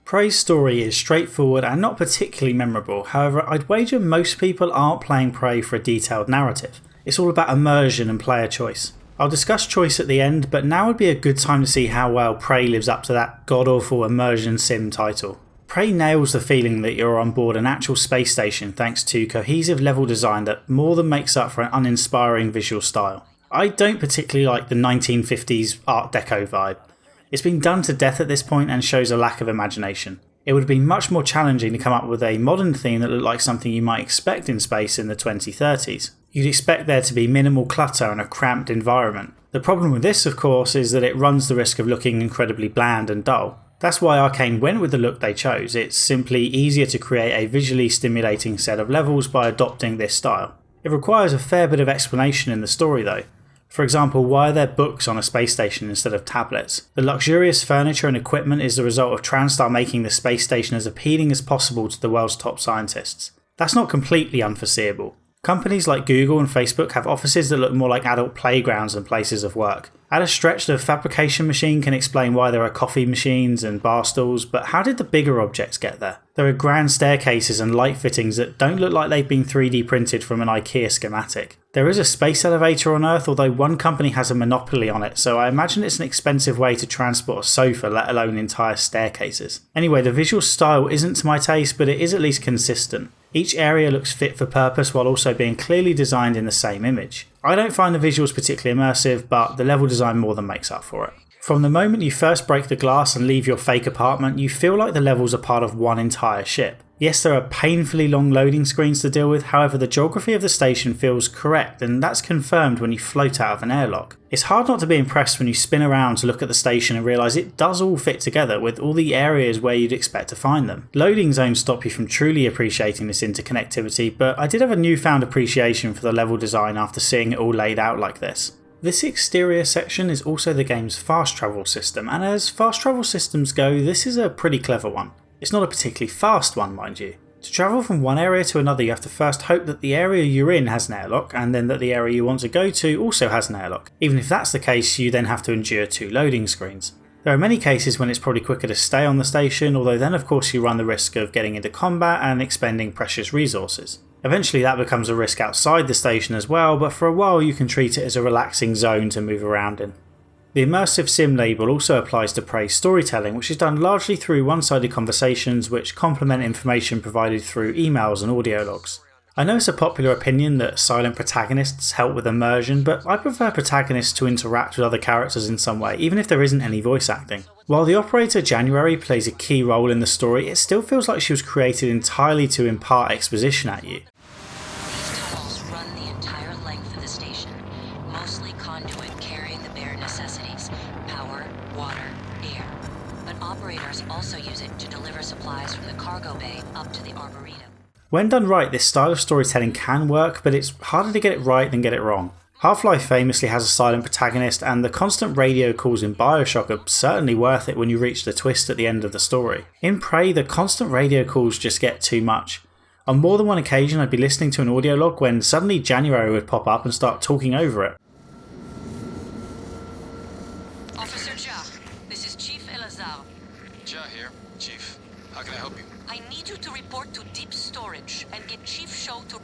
Prey's story is straightforward and not particularly memorable, however I'd wager most people aren't playing Prey for a detailed narrative. It's all about immersion and player choice. I'll discuss choice at the end, but now would be a good time to see how well Prey lives up to that god-awful immersion sim title. Prey nails the feeling that you're on board an actual space station thanks to cohesive level design that more than makes up for an uninspiring visual style. I don't particularly like the 1950s Art Deco vibe. It's been done to death at this point and shows a lack of imagination. It would have been much more challenging to come up with a modern theme that looked like something you might expect in space in the 2030s. You'd expect there to be minimal clutter and a cramped environment. The problem with this, of course, is that it runs the risk of looking incredibly bland and dull. That's why Arcane went with the look they chose. It's simply easier to create a visually stimulating set of levels by adopting this style. It requires a fair bit of explanation in the story though. For example, why are there books on a space station instead of tablets? The luxurious furniture and equipment is the result of TranStar making the space station as appealing as possible to the world's top scientists. That's not completely unforeseeable. Companies like Google and Facebook have offices that look more like adult playgrounds than places of work. At a stretch, the fabrication machine can explain why there are coffee machines and bar stools, but how did the bigger objects get there? There are grand staircases and light fittings that don't look like they've been 3D printed from an IKEA schematic. There is a space elevator on Earth, although one company has a monopoly on it, so I imagine it's an expensive way to transport a sofa, let alone entire staircases. Anyway, the visual style isn't to my taste, but it is at least consistent. Each area looks fit for purpose while also being clearly designed in the same image. I don't find the visuals particularly immersive, but the level design more than makes up for it. From the moment you first break the glass and leave your fake apartment, you feel like the levels are part of one entire ship. Yes, there are painfully long loading screens to deal with, however the geography of the station feels correct, and that's confirmed when you float out of an airlock. It's hard not to be impressed when you spin around to look at the station and realise it does all fit together with all the areas where you'd expect to find them. Loading zones stop you from truly appreciating this interconnectivity, but I did have a newfound appreciation for the level design after seeing it all laid out like this. This exterior section is also the game's fast travel system, and as fast travel systems go, this is a pretty clever one. It's not a particularly fast one, mind you. To travel from one area to another, you have to first hope that the area you're in has an airlock, and then that the area you want to go to also has an airlock. Even if that's the case, you then have to endure 2 loading screens. There are many cases when it's probably quicker to stay on the station, although then of course you run the risk of getting into combat and expending precious resources. Eventually that becomes a risk outside the station as well, but for a while you can treat it as a relaxing zone to move around in. The immersive sim label also applies to Prey's storytelling, which is done largely through one-sided conversations which complement information provided through emails and audio logs. I know it's a popular opinion that silent protagonists help with immersion, but I prefer protagonists to interact with other characters in some way, even if there isn't any voice acting. While the operator January plays a key role in the story, it still feels like she was created entirely to impart exposition at you. These tunnels run the entire length of the station, mostly conduit carrying the bare necessities: power, water, air. But operators also use it to deliver supplies from the cargo bay up to the arboretum. When done right, this style of storytelling can work, but it's harder to get it right than get it wrong. Half-Life famously has a silent protagonist, and the constant radio calls in Bioshock are certainly worth it when you reach the twist at the end of the story. In Prey, the constant radio calls just get too much. On more than one occasion I'd be listening to an audio log when suddenly January would pop up and start talking over it. Officer Ja, this is Chief Elazar. Ja here, Chief. How can I help you? I need you to report to deep storage and get Chief Show to...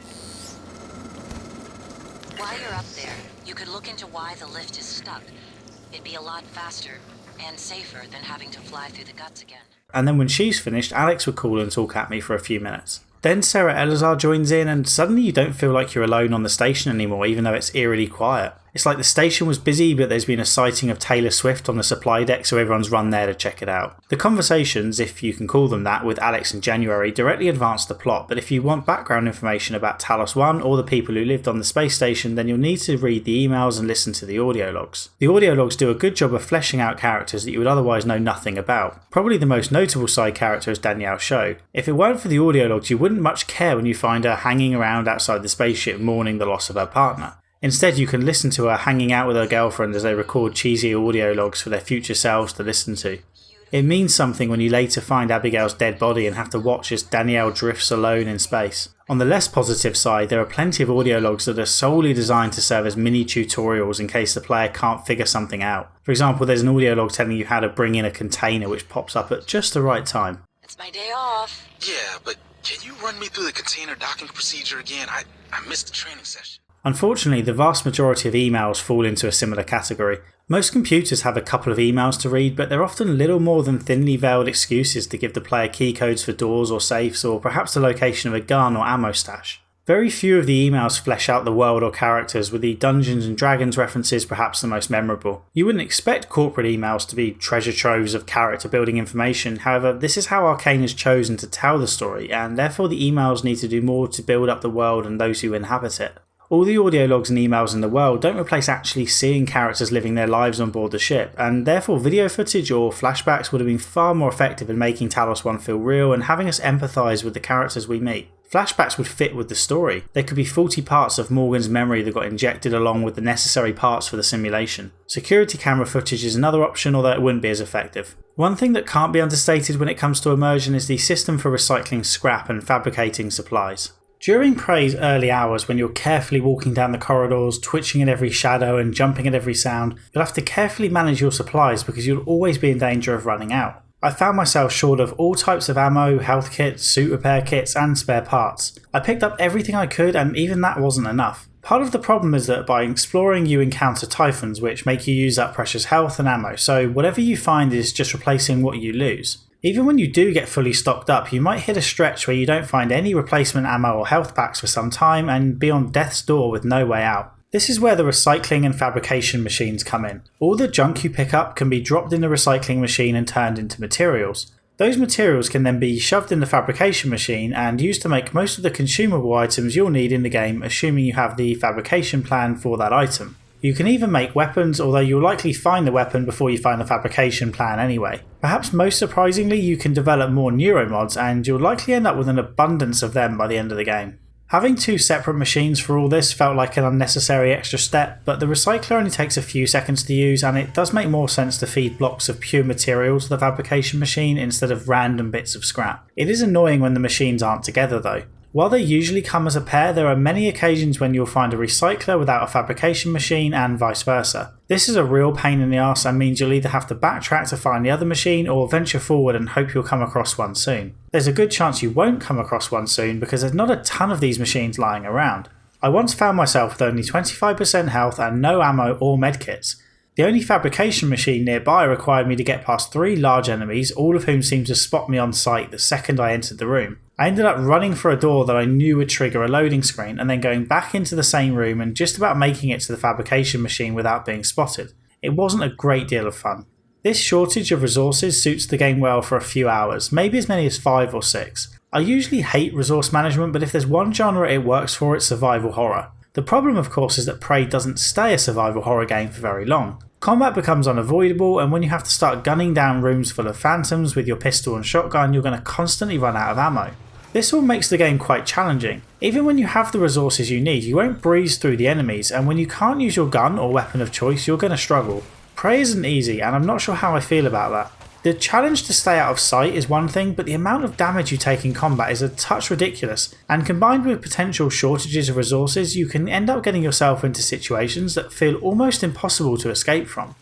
While you're up there, you could look into why the lift is stuck. It'd be a lot faster and safer than having to fly through the guts again. And then when she's finished, Alex would call and talk at me for a few minutes. Then Sarah Elazar joins in, and suddenly you don't feel like you're alone on the station anymore, even though it's eerily quiet. It's like the station was busy, but there's been a sighting of Taylor Swift on the supply deck, so everyone's run there to check it out. The conversations, if you can call them that, with Alex and January directly advance the plot, but if you want background information about Talos 1 or the people who lived on the space station, then you'll need to read the emails and listen to the audio logs. The audio logs do a good job of fleshing out characters that you would otherwise know nothing about. Probably the most notable side character is Danielle Shaw. If it weren't for the audio logs, you wouldn't much care when you find her hanging around outside the spaceship mourning the loss of her partner. Instead, you can listen to her hanging out with her girlfriend as they record cheesy audio logs for their future selves to listen to. It means something when you later find Abigail's dead body and have to watch as Danielle drifts alone in space. On the less positive side, there are plenty of audio logs that are solely designed to serve as mini tutorials in case the player can't figure something out. For example, there's an audio log telling you how to bring in a container which pops up at just the right time. It's my day off. Yeah, but can you run me through the container docking procedure again? I missed the training session. Unfortunately, the vast majority of emails fall into a similar category. Most computers have a couple of emails to read, but they're often little more than thinly veiled excuses to give the player key codes for doors or safes, or perhaps the location of a gun or ammo stash. Very few of the emails flesh out the world or characters, with the Dungeons and Dragons references perhaps the most memorable. You wouldn't expect corporate emails to be treasure troves of character building information, however this is how Arcane has chosen to tell the story, and therefore the emails need to do more to build up the world and those who inhabit it. All the audio logs and emails in the world don't replace actually seeing characters living their lives on board the ship, and therefore video footage or flashbacks would have been far more effective in making Talos 1 feel real and having us empathise with the characters we meet. Flashbacks would fit with the story. There could be faulty parts of Morgan's memory that got injected along with the necessary parts for the simulation. Security camera footage is another option, although it wouldn't be as effective. One thing that can't be understated when it comes to immersion is the system for recycling scrap and fabricating supplies. During Prey's early hours, when you're carefully walking down the corridors, twitching at every shadow and jumping at every sound, you'll have to carefully manage your supplies because you'll always be in danger of running out. I found myself short of all types of ammo, health kits, suit repair kits and spare parts. I picked up everything I could, and even that wasn't enough. Part of the problem is that by exploring you encounter typhons which make you use up precious health and ammo, so whatever you find is just replacing what you lose. Even when you do get fully stocked up, you might hit a stretch where you don't find any replacement ammo or health packs for some time and be on death's door with no way out. This is where the recycling and fabrication machines come in. All the junk you pick up can be dropped in the recycling machine and turned into materials. Those materials can then be shoved in the fabrication machine and used to make most of the consumable items you'll need in the game, assuming you have the fabrication plan for that item. You can even make weapons, although you'll likely find the weapon before you find the fabrication plan anyway. Perhaps most surprisingly, you can develop more Neuromods, and you'll likely end up with an abundance of them by the end of the game. Having two separate machines for all this felt like an unnecessary extra step, but the recycler only takes a few seconds to use, and it does make more sense to feed blocks of pure material to the fabrication machine instead of random bits of scrap. It is annoying when the machines aren't together though. While they usually come as a pair, there are many occasions when you'll find a recycler without a fabrication machine and vice versa. This is a real pain in the arse and means you'll either have to backtrack to find the other machine or venture forward and hope you'll come across one soon. There's a good chance you won't come across one soon because there's not a ton of these machines lying around. I once found myself with only 25% health and no ammo or medkits. The only fabrication machine nearby required me to get past 3 large enemies, all of whom seemed to spot me on sight the second I entered the room. I ended up running for a door that I knew would trigger a loading screen and then going back into the same room and just about making it to the fabrication machine without being spotted. It wasn't a great deal of fun. This shortage of resources suits the game well for a few hours, maybe as many as 5 or 6. I usually hate resource management, but if there's one genre it works for, it's survival horror. The problem of course is that Prey doesn't stay a survival horror game for very long. Combat becomes unavoidable, and when you have to start gunning down rooms full of phantoms with your pistol and shotgun, you're going to constantly run out of ammo. This all makes the game quite challenging. Even when you have the resources you need, you won't breeze through the enemies, and when you can't use your gun or weapon of choice, you're going to struggle. Prey isn't easy, and I'm not sure how I feel about that. The challenge to stay out of sight is one thing, but the amount of damage you take in combat is a touch ridiculous, and combined with potential shortages of resources, you can end up getting yourself into situations that feel almost impossible to escape from.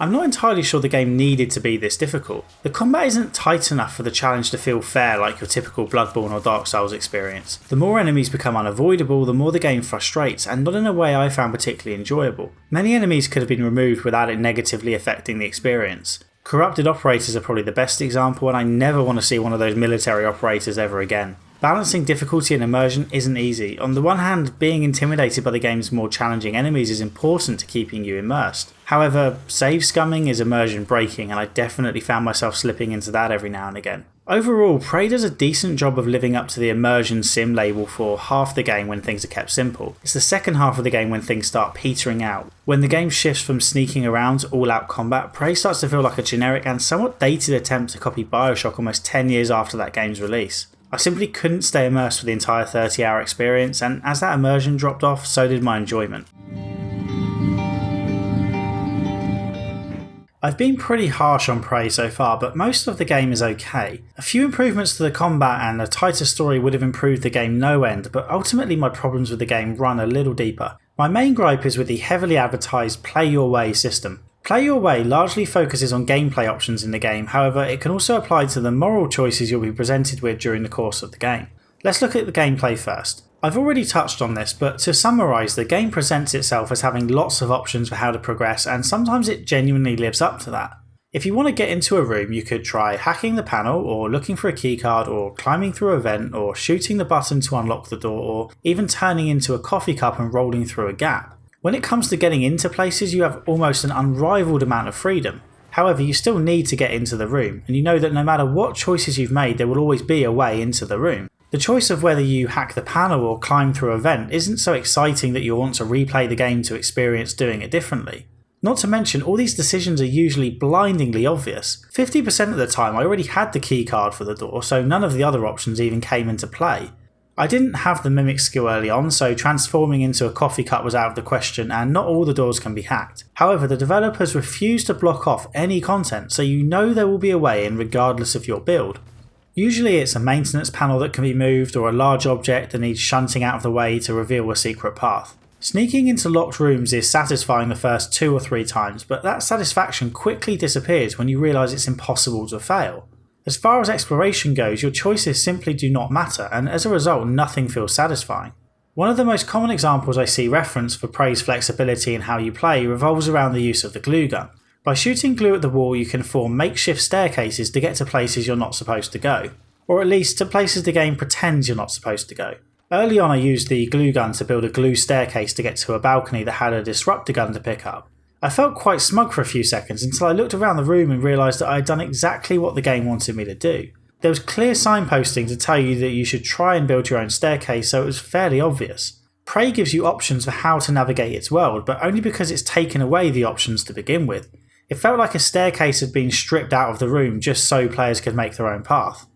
I'm not entirely sure the game needed to be this difficult. The combat isn't tight enough for the challenge to feel fair like your typical Bloodborne or Dark Souls experience. The more enemies become unavoidable, the more the game frustrates, and not in a way I found particularly enjoyable. Many enemies could have been removed without it negatively affecting the experience. Corrupted operators are probably the best example, and I never want to see one of those military operators ever again. Balancing difficulty and immersion isn't easy. On the one hand, being intimidated by the game's more challenging enemies is important to keeping you immersed. However, save scumming is immersion breaking, and I definitely found myself slipping into that every now and again. Overall, Prey does a decent job of living up to the immersion sim label for half the game when things are kept simple. It's the second half of the game when things start petering out. When the game shifts from sneaking around to all-out combat, Prey starts to feel like a generic and somewhat dated attempt to copy Bioshock almost 10 years after that game's release. I simply couldn't stay immersed for the entire 30-hour experience, and as that immersion dropped off, so did my enjoyment. I've been pretty harsh on Prey so far, but most of the game is okay. A few improvements to the combat and a tighter story would have improved the game no end, but ultimately my problems with the game run a little deeper. My main gripe is with the heavily advertised Play Your Way system. Play Your Way largely focuses on gameplay options in the game, however it can also apply to the moral choices you'll be presented with during the course of the game. Let's look at the gameplay first. I've already touched on this, but to summarise, the game presents itself as having lots of options for how to progress, and sometimes it genuinely lives up to that. If you want to get into a room, you could try hacking the panel, or looking for a keycard, or climbing through a vent, or shooting the button to unlock the door, or even turning into a coffee cup and rolling through a gap. When it comes to getting into places, you have almost an unrivaled amount of freedom. However, you still need to get into the room, and you know that no matter what choices you've made, there will always be a way into the room. The choice of whether you hack the panel or climb through a vent isn't so exciting that you'll want to replay the game to experience doing it differently. Not to mention, all these decisions are usually blindingly obvious. 50% of the time I already had the keycard for the door, so none of the other options even came into play. I didn't have the mimic skill early on, so transforming into a coffee cup was out of the question, and not all the doors can be hacked. However, the developers refuse to block off any content, so you know there will be a way in regardless of your build. Usually it's a maintenance panel that can be moved, or a large object that needs shunting out of the way to reveal a secret path. Sneaking into locked rooms is satisfying the first 2 or 3 times, but that satisfaction quickly disappears when you realise it's impossible to fail. As far as exploration goes, your choices simply do not matter, and as a result nothing feels satisfying. One of the most common examples I see referenced for Prey's flexibility in how you play revolves around the use of the glue gun. By shooting glue at the wall, you can form makeshift staircases to get to places you're not supposed to go, or at least to places the game pretends you're not supposed to go. Early on I used the glue gun to build a glue staircase to get to a balcony that had a disruptor gun to pick up. I felt quite smug for a few seconds until I looked around the room and realised that I had done exactly what the game wanted me to do. There was clear signposting to tell you that you should try and build your own staircase, so it was fairly obvious. Prey gives you options for how to navigate its world, but only because it's taken away the options to begin with. It felt like a staircase had been stripped out of the room just so players could make their own path.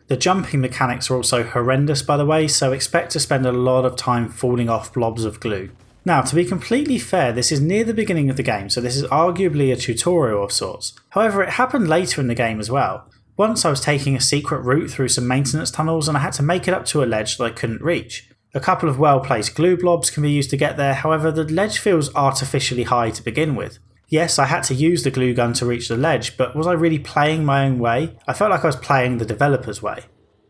The jumping mechanics are also horrendous, by the way, so expect to spend a lot of time falling off blobs of glue. Now, to be completely fair, this is near the beginning of the game, so this is arguably a tutorial of sorts. However, it happened later in the game as well. Once I was taking a secret route through some maintenance tunnels and I had to make it up to a ledge that I couldn't reach. A couple of well-placed glue blobs can be used to get there, however the ledge feels artificially high to begin with. Yes, I had to use the glue gun to reach the ledge, but was I really playing my own way? I felt like I was playing the developer's way.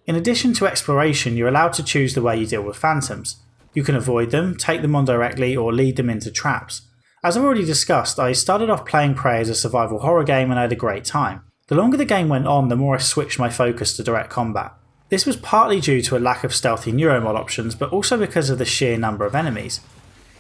In addition to exploration, you're allowed to choose the way you deal with phantoms. You can avoid them, take them on directly, or lead them into traps. As I've already discussed, I started off playing Prey as a survival horror game and I had a great time. The longer the game went on, the more I switched my focus to direct combat. This was partly due to a lack of stealthy Neuromod options, but also because of the sheer number of enemies.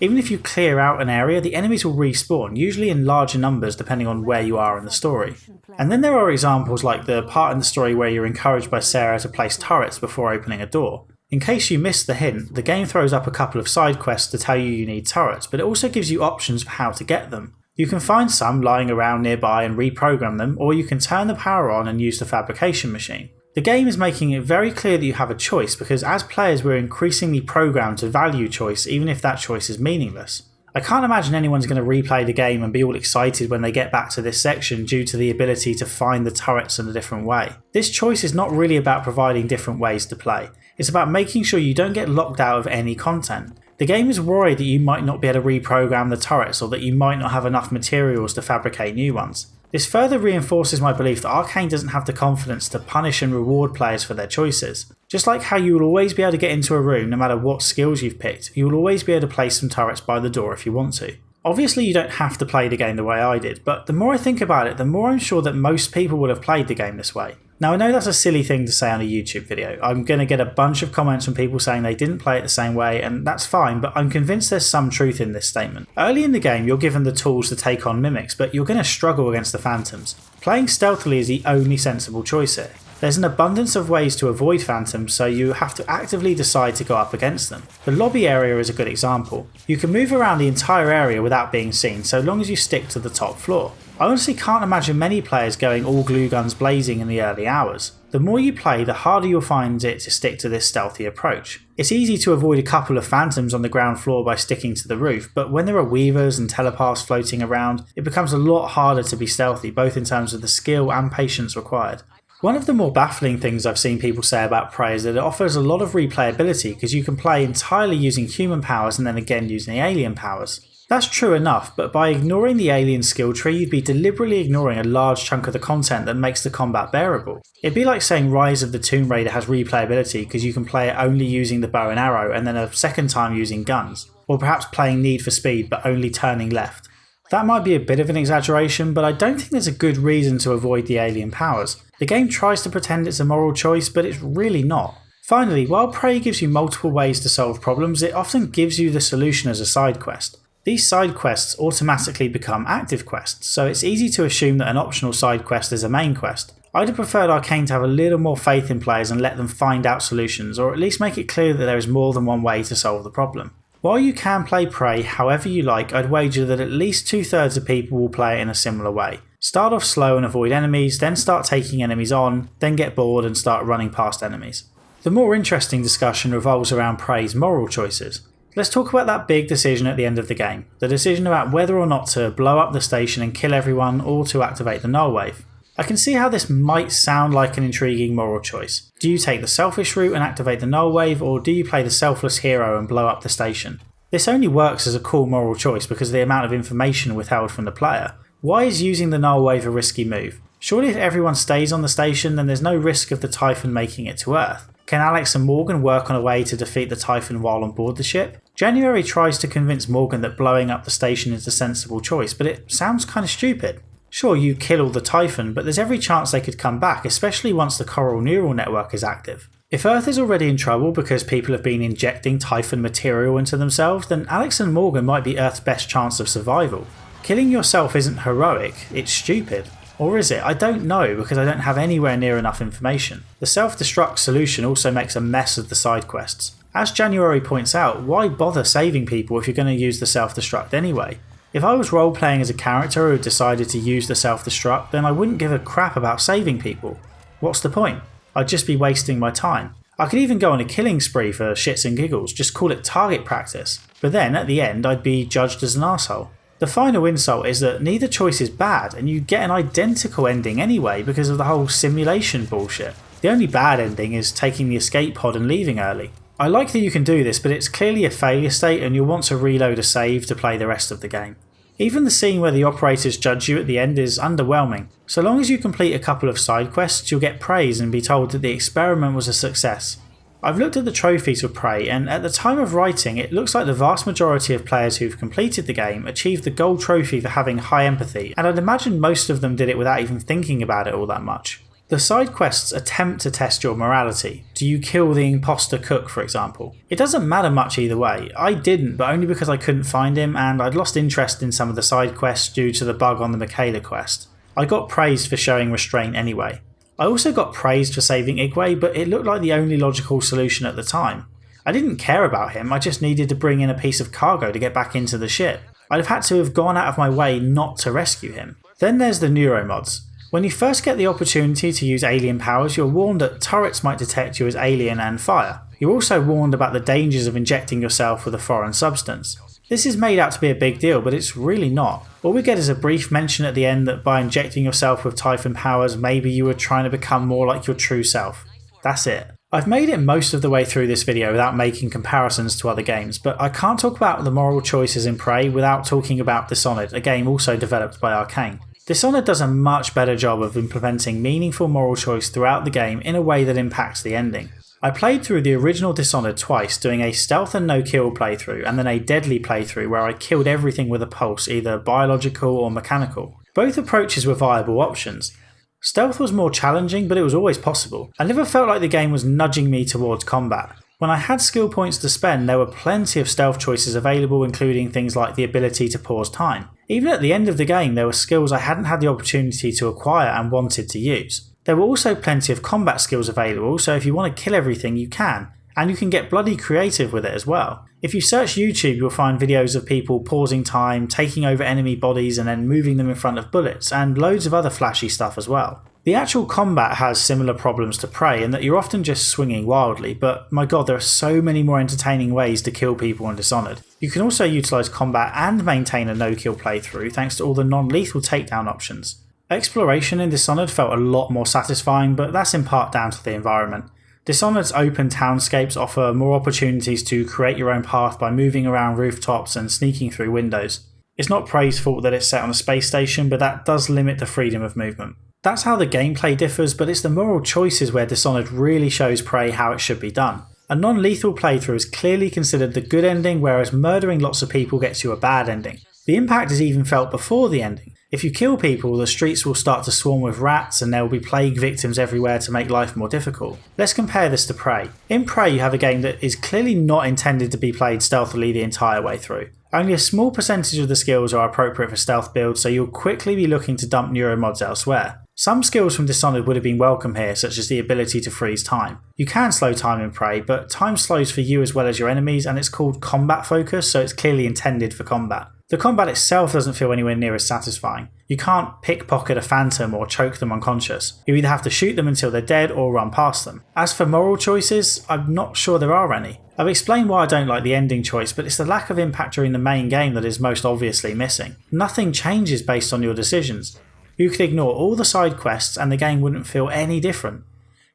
Even if you clear out an area, the enemies will respawn, usually in larger numbers depending on where you are in the story. And then there are examples like the part in the story where you're encouraged by Sarah to place turrets before opening a door. In case you missed the hint, the game throws up a couple of side quests to tell you need turrets, but it also gives you options for how to get them. You can find some lying around nearby and reprogram them, or you can turn the power on and use the fabrication machine. The game is making it very clear that you have a choice because as players we're increasingly programmed to value choice even if that choice is meaningless. I can't imagine anyone's going to replay the game and be all excited when they get back to this section due to the ability to find the turrets in a different way. This choice is not really about providing different ways to play, it's about making sure you don't get locked out of any content. The game is worried that you might not be able to reprogram the turrets or that you might not have enough materials to fabricate new ones. This further reinforces my belief that Arcane doesn't have the confidence to punish and reward players for their choices. Just like how you will always be able to get into a room no matter what skills you've picked, you will always be able to place some turrets by the door if you want to. Obviously you don't have to play the game the way I did, but the more I think about it, the more I'm sure that most people would have played the game this way. Now I know that's a silly thing to say on a YouTube video. I'm going to get a bunch of comments from people saying they didn't play it the same way, and that's fine, but I'm convinced there's some truth in this statement. Early in the game you're given the tools to take on mimics, but you're going to struggle against the phantoms. Playing stealthily is the only sensible choice here. There's an abundance of ways to avoid phantoms, so you have to actively decide to go up against them. The lobby area is a good example. You can move around the entire area without being seen, so long as you stick to the top floor. I honestly can't imagine many players going all glue guns blazing in the early hours. The more you play, the harder you'll find it to stick to this stealthy approach. It's easy to avoid a couple of phantoms on the ground floor by sticking to the roof, but when there are weavers and telepaths floating around, it becomes a lot harder to be stealthy, both in terms of the skill and patience required. One of the more baffling things I've seen people say about Prey is that it offers a lot of replayability because you can play entirely using human powers and then again using the alien powers. That's true enough, but by ignoring the alien skill tree you'd be deliberately ignoring a large chunk of the content that makes the combat bearable. It'd be like saying Rise of the Tomb Raider has replayability because you can play it only using the bow and arrow and then a second time using guns, or perhaps playing Need for Speed but only turning left. That might be a bit of an exaggeration, but I don't think there's a good reason to avoid the alien powers. The game tries to pretend it's a moral choice, but it's really not. Finally, while Prey gives you multiple ways to solve problems, it often gives you the solution as a side quest. These side quests automatically become active quests, so it's easy to assume that an optional side quest is a main quest. I'd have preferred Arcane to have a little more faith in players and let them find out solutions, or at least make it clear that there is more than one way to solve the problem. While you can play Prey however you like, I'd wager that at least 2/3 of people will play it in a similar way. Start off slow and avoid enemies, then start taking enemies on, then get bored and start running past enemies. The more interesting discussion revolves around Prey's moral choices. Let's talk about that big decision at the end of the game, the decision about whether or not to blow up the station and kill everyone or to activate the null wave. I can see how this might sound like an intriguing moral choice. Do you take the selfish route and activate the null wave, or do you play the selfless hero and blow up the station? This only works as a cool moral choice because of the amount of information withheld from the player. Why is using the null wave a risky move? Surely if everyone stays on the station then there's no risk of the Typhon making it to Earth. Can Alex and Morgan work on a way to defeat the Typhon while on board the ship? January tries to convince Morgan that blowing up the station is a sensible choice, but it sounds kinda stupid. Sure, you kill all the Typhon, but there's every chance they could come back, especially once the coral neural network is active. If Earth is already in trouble because people have been injecting Typhon material into themselves, then Alex and Morgan might be Earth's best chance of survival. Killing yourself isn't heroic, it's stupid. Or is it? I don't know because I don't have anywhere near enough information. The self-destruct solution also makes a mess of the side quests. As January points out, why bother saving people if you're going to use the self-destruct anyway? If I was role-playing as a character who had decided to use the self-destruct, then I wouldn't give a crap about saving people. What's the point? I'd just be wasting my time. I could even go on a killing spree for shits and giggles, just call it target practice. But then, at the end, I'd be judged as an arsehole. The final insult is that neither choice is bad, and you get an identical ending anyway because of the whole simulation bullshit. The only bad ending is taking the escape pod and leaving early. I like that you can do this, but it's clearly a failure state and you'll want to reload a save to play the rest of the game. Even the scene where the operators judge you at the end is underwhelming. So long as you complete a couple of side quests, you'll get praise and be told that the experiment was a success. I've looked at the trophies for Prey, and at the time of writing it looks like the vast majority of players who've completed the game achieved the gold trophy for having high empathy, and I'd imagine most of them did it without even thinking about it all that much. The side quests attempt to test your morality. Do you kill the imposter cook, for example? It doesn't matter much either way. I didn't, but only because I couldn't find him and I'd lost interest in some of the side quests due to the bug on the Michaela quest. I got praised for showing restraint anyway. I also got praised for saving Igwe, but it looked like the only logical solution at the time. I didn't care about him, I just needed to bring in a piece of cargo to get back into the ship. I'd have had to have gone out of my way not to rescue him. Then there's the Neuromods. When you first get the opportunity to use alien powers, you're warned that turrets might detect you as alien and fire. You're also warned about the dangers of injecting yourself with a foreign substance. This is made out to be a big deal, but it's really not. All we get is a brief mention at the end that by injecting yourself with Typhon powers, maybe you were trying to become more like your true self. That's it. I've made it most of the way through this video without making comparisons to other games, but I can't talk about the moral choices in Prey without talking about Dishonored, a game also developed by Arcane. Dishonored does a much better job of implementing meaningful moral choice throughout the game in a way that impacts the ending. I played through the original Dishonored twice, doing a stealth and no-kill playthrough and then a deadly playthrough where I killed everything with a pulse, either biological or mechanical. Both approaches were viable options. Stealth was more challenging, but it was always possible. I never felt like the game was nudging me towards combat. When I had skill points to spend, there were plenty of stealth choices available, including things like the ability to pause time. Even at the end of the game, there were skills I hadn't had the opportunity to acquire and wanted to use. There were also plenty of combat skills available, so if you want to kill everything you can, and you can get bloody creative with it as well. If you search YouTube, you'll find videos of people pausing time, taking over enemy bodies and then moving them in front of bullets, and loads of other flashy stuff as well. The actual combat has similar problems to Prey in that you're often just swinging wildly, but my god, there are so many more entertaining ways to kill people in Dishonored. You can also utilise combat and maintain a no-kill playthrough thanks to all the non-lethal takedown options. Exploration in Dishonored felt a lot more satisfying, but that's in part down to the environment. Dishonored's open townscapes offer more opportunities to create your own path by moving around rooftops and sneaking through windows. It's not Prey's fault that it's set on a space station, but that does limit the freedom of movement. That's how the gameplay differs, but it's the moral choices where Dishonored really shows Prey how it should be done. A non-lethal playthrough is clearly considered the good ending, whereas murdering lots of people gets you a bad ending. The impact is even felt before the ending. If you kill people, the streets will start to swarm with rats and there will be plague victims everywhere to make life more difficult. Let's compare this to Prey. In Prey you have a game that is clearly not intended to be played stealthily the entire way through. Only a small percentage of the skills are appropriate for stealth builds, so you'll quickly be looking to dump neuromods elsewhere. Some skills from Dishonored would have been welcome here, such as the ability to freeze time. You can slow time in Prey, but time slows for you as well as your enemies, and it's called combat focus, so it's clearly intended for combat. The combat itself doesn't feel anywhere near as satisfying. You can't pickpocket a phantom or choke them unconscious. You either have to shoot them until they're dead or run past them. As for moral choices, I'm not sure there are any. I've explained why I don't like the ending choice, but it's the lack of impact during the main game that is most obviously missing. Nothing changes based on your decisions. You could ignore all the side quests and the game wouldn't feel any different.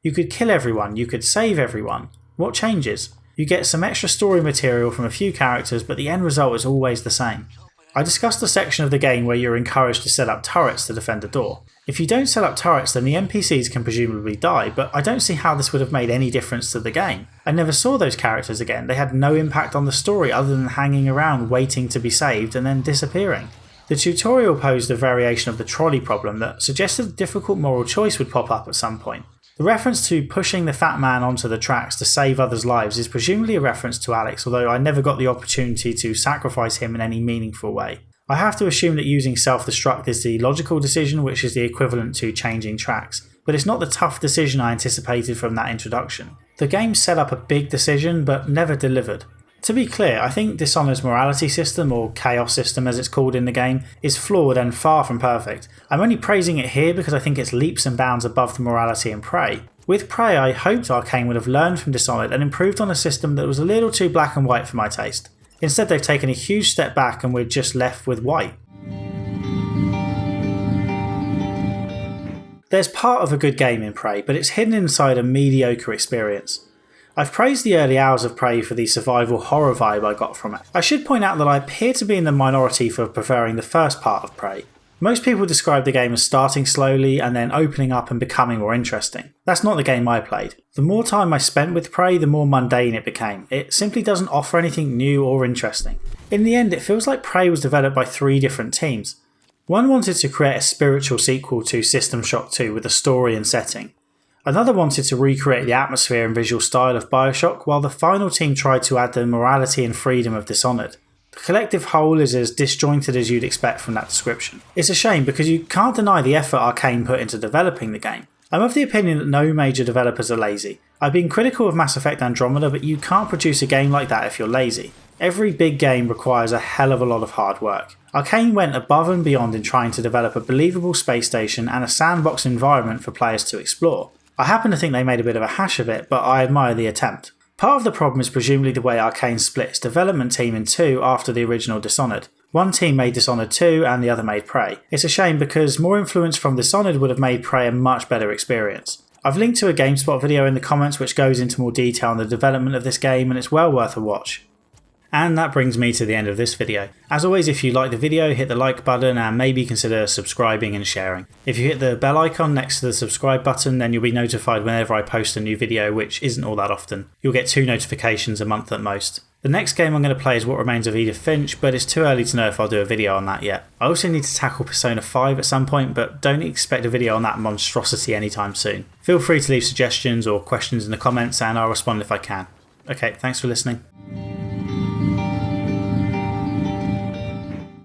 You could kill everyone, you could save everyone. What changes? You get some extra story material from a few characters, but the end result is always the same. I discussed the section of the game where you're encouraged to set up turrets to defend a door. If you don't set up turrets, then the NPCs can presumably die, but I don't see how this would have made any difference to the game. I never saw those characters again. They had no impact on the story other than hanging around waiting to be saved and then disappearing. The tutorial posed a variation of the trolley problem that suggested a difficult moral choice would pop up at some point. The reference to pushing the fat man onto the tracks to save others' lives is presumably a reference to Alex, although I never got the opportunity to sacrifice him in any meaningful way. I have to assume that using self-destruct is the logical decision, which is the equivalent to changing tracks, but it's not the tough decision I anticipated from that introduction. The game set up a big decision, but never delivered. To be clear, I think Dishonored's morality system, or chaos system as it's called in the game, is flawed and far from perfect. I'm only praising it here because I think it's leaps and bounds above the morality in Prey. With Prey, I hoped Arcane would have learned from Dishonored and improved on a system that was a little too black and white for my taste. Instead, they've taken a huge step back and we're just left with white. There's part of a good game in Prey, but it's hidden inside a mediocre experience. I've praised the early hours of Prey for the survival horror vibe I got from it. I should point out that I appear to be in the minority for preferring the first part of Prey. Most people describe the game as starting slowly and then opening up and becoming more interesting. That's not the game I played. The more time I spent with Prey, the more mundane it became. It simply doesn't offer anything new or interesting. In the end, it feels like Prey was developed by 3 different teams. One wanted to create a spiritual sequel to System Shock 2 with a story and setting. Another wanted to recreate the atmosphere and visual style of Bioshock, while the final team tried to add the morality and freedom of Dishonored. The collective whole is as disjointed as you'd expect from that description. It's a shame because you can't deny the effort Arcane put into developing the game. I'm of the opinion that no major developers are lazy. I've been critical of Mass Effect Andromeda, but you can't produce a game like that if you're lazy. Every big game requires a hell of a lot of hard work. Arcane went above and beyond in trying to develop a believable space station and a sandbox environment for players to explore. I happen to think they made a bit of a hash of it, but I admire the attempt. Part of the problem is presumably the way Arcane split its development team in 2 after the original Dishonored. One team made Dishonored 2 and the other made Prey. It's a shame because more influence from Dishonored would have made Prey a much better experience. I've linked to a GameSpot video in the comments which goes into more detail on the development of this game and it's well worth a watch. And that brings me to the end of this video. As always, if you like the video, hit the like button and maybe consider subscribing and sharing. If you hit the bell icon next to the subscribe button, then you'll be notified whenever I post a new video, which isn't all that often. You'll get 2 notifications a month at most. The next game I'm going to play is What Remains of Edith Finch, but it's too early to know if I'll do a video on that yet. I also need to tackle Persona 5 at some point, but don't expect a video on that monstrosity anytime soon. Feel free to leave suggestions or questions in the comments and I'll respond if I can. Okay, thanks for listening.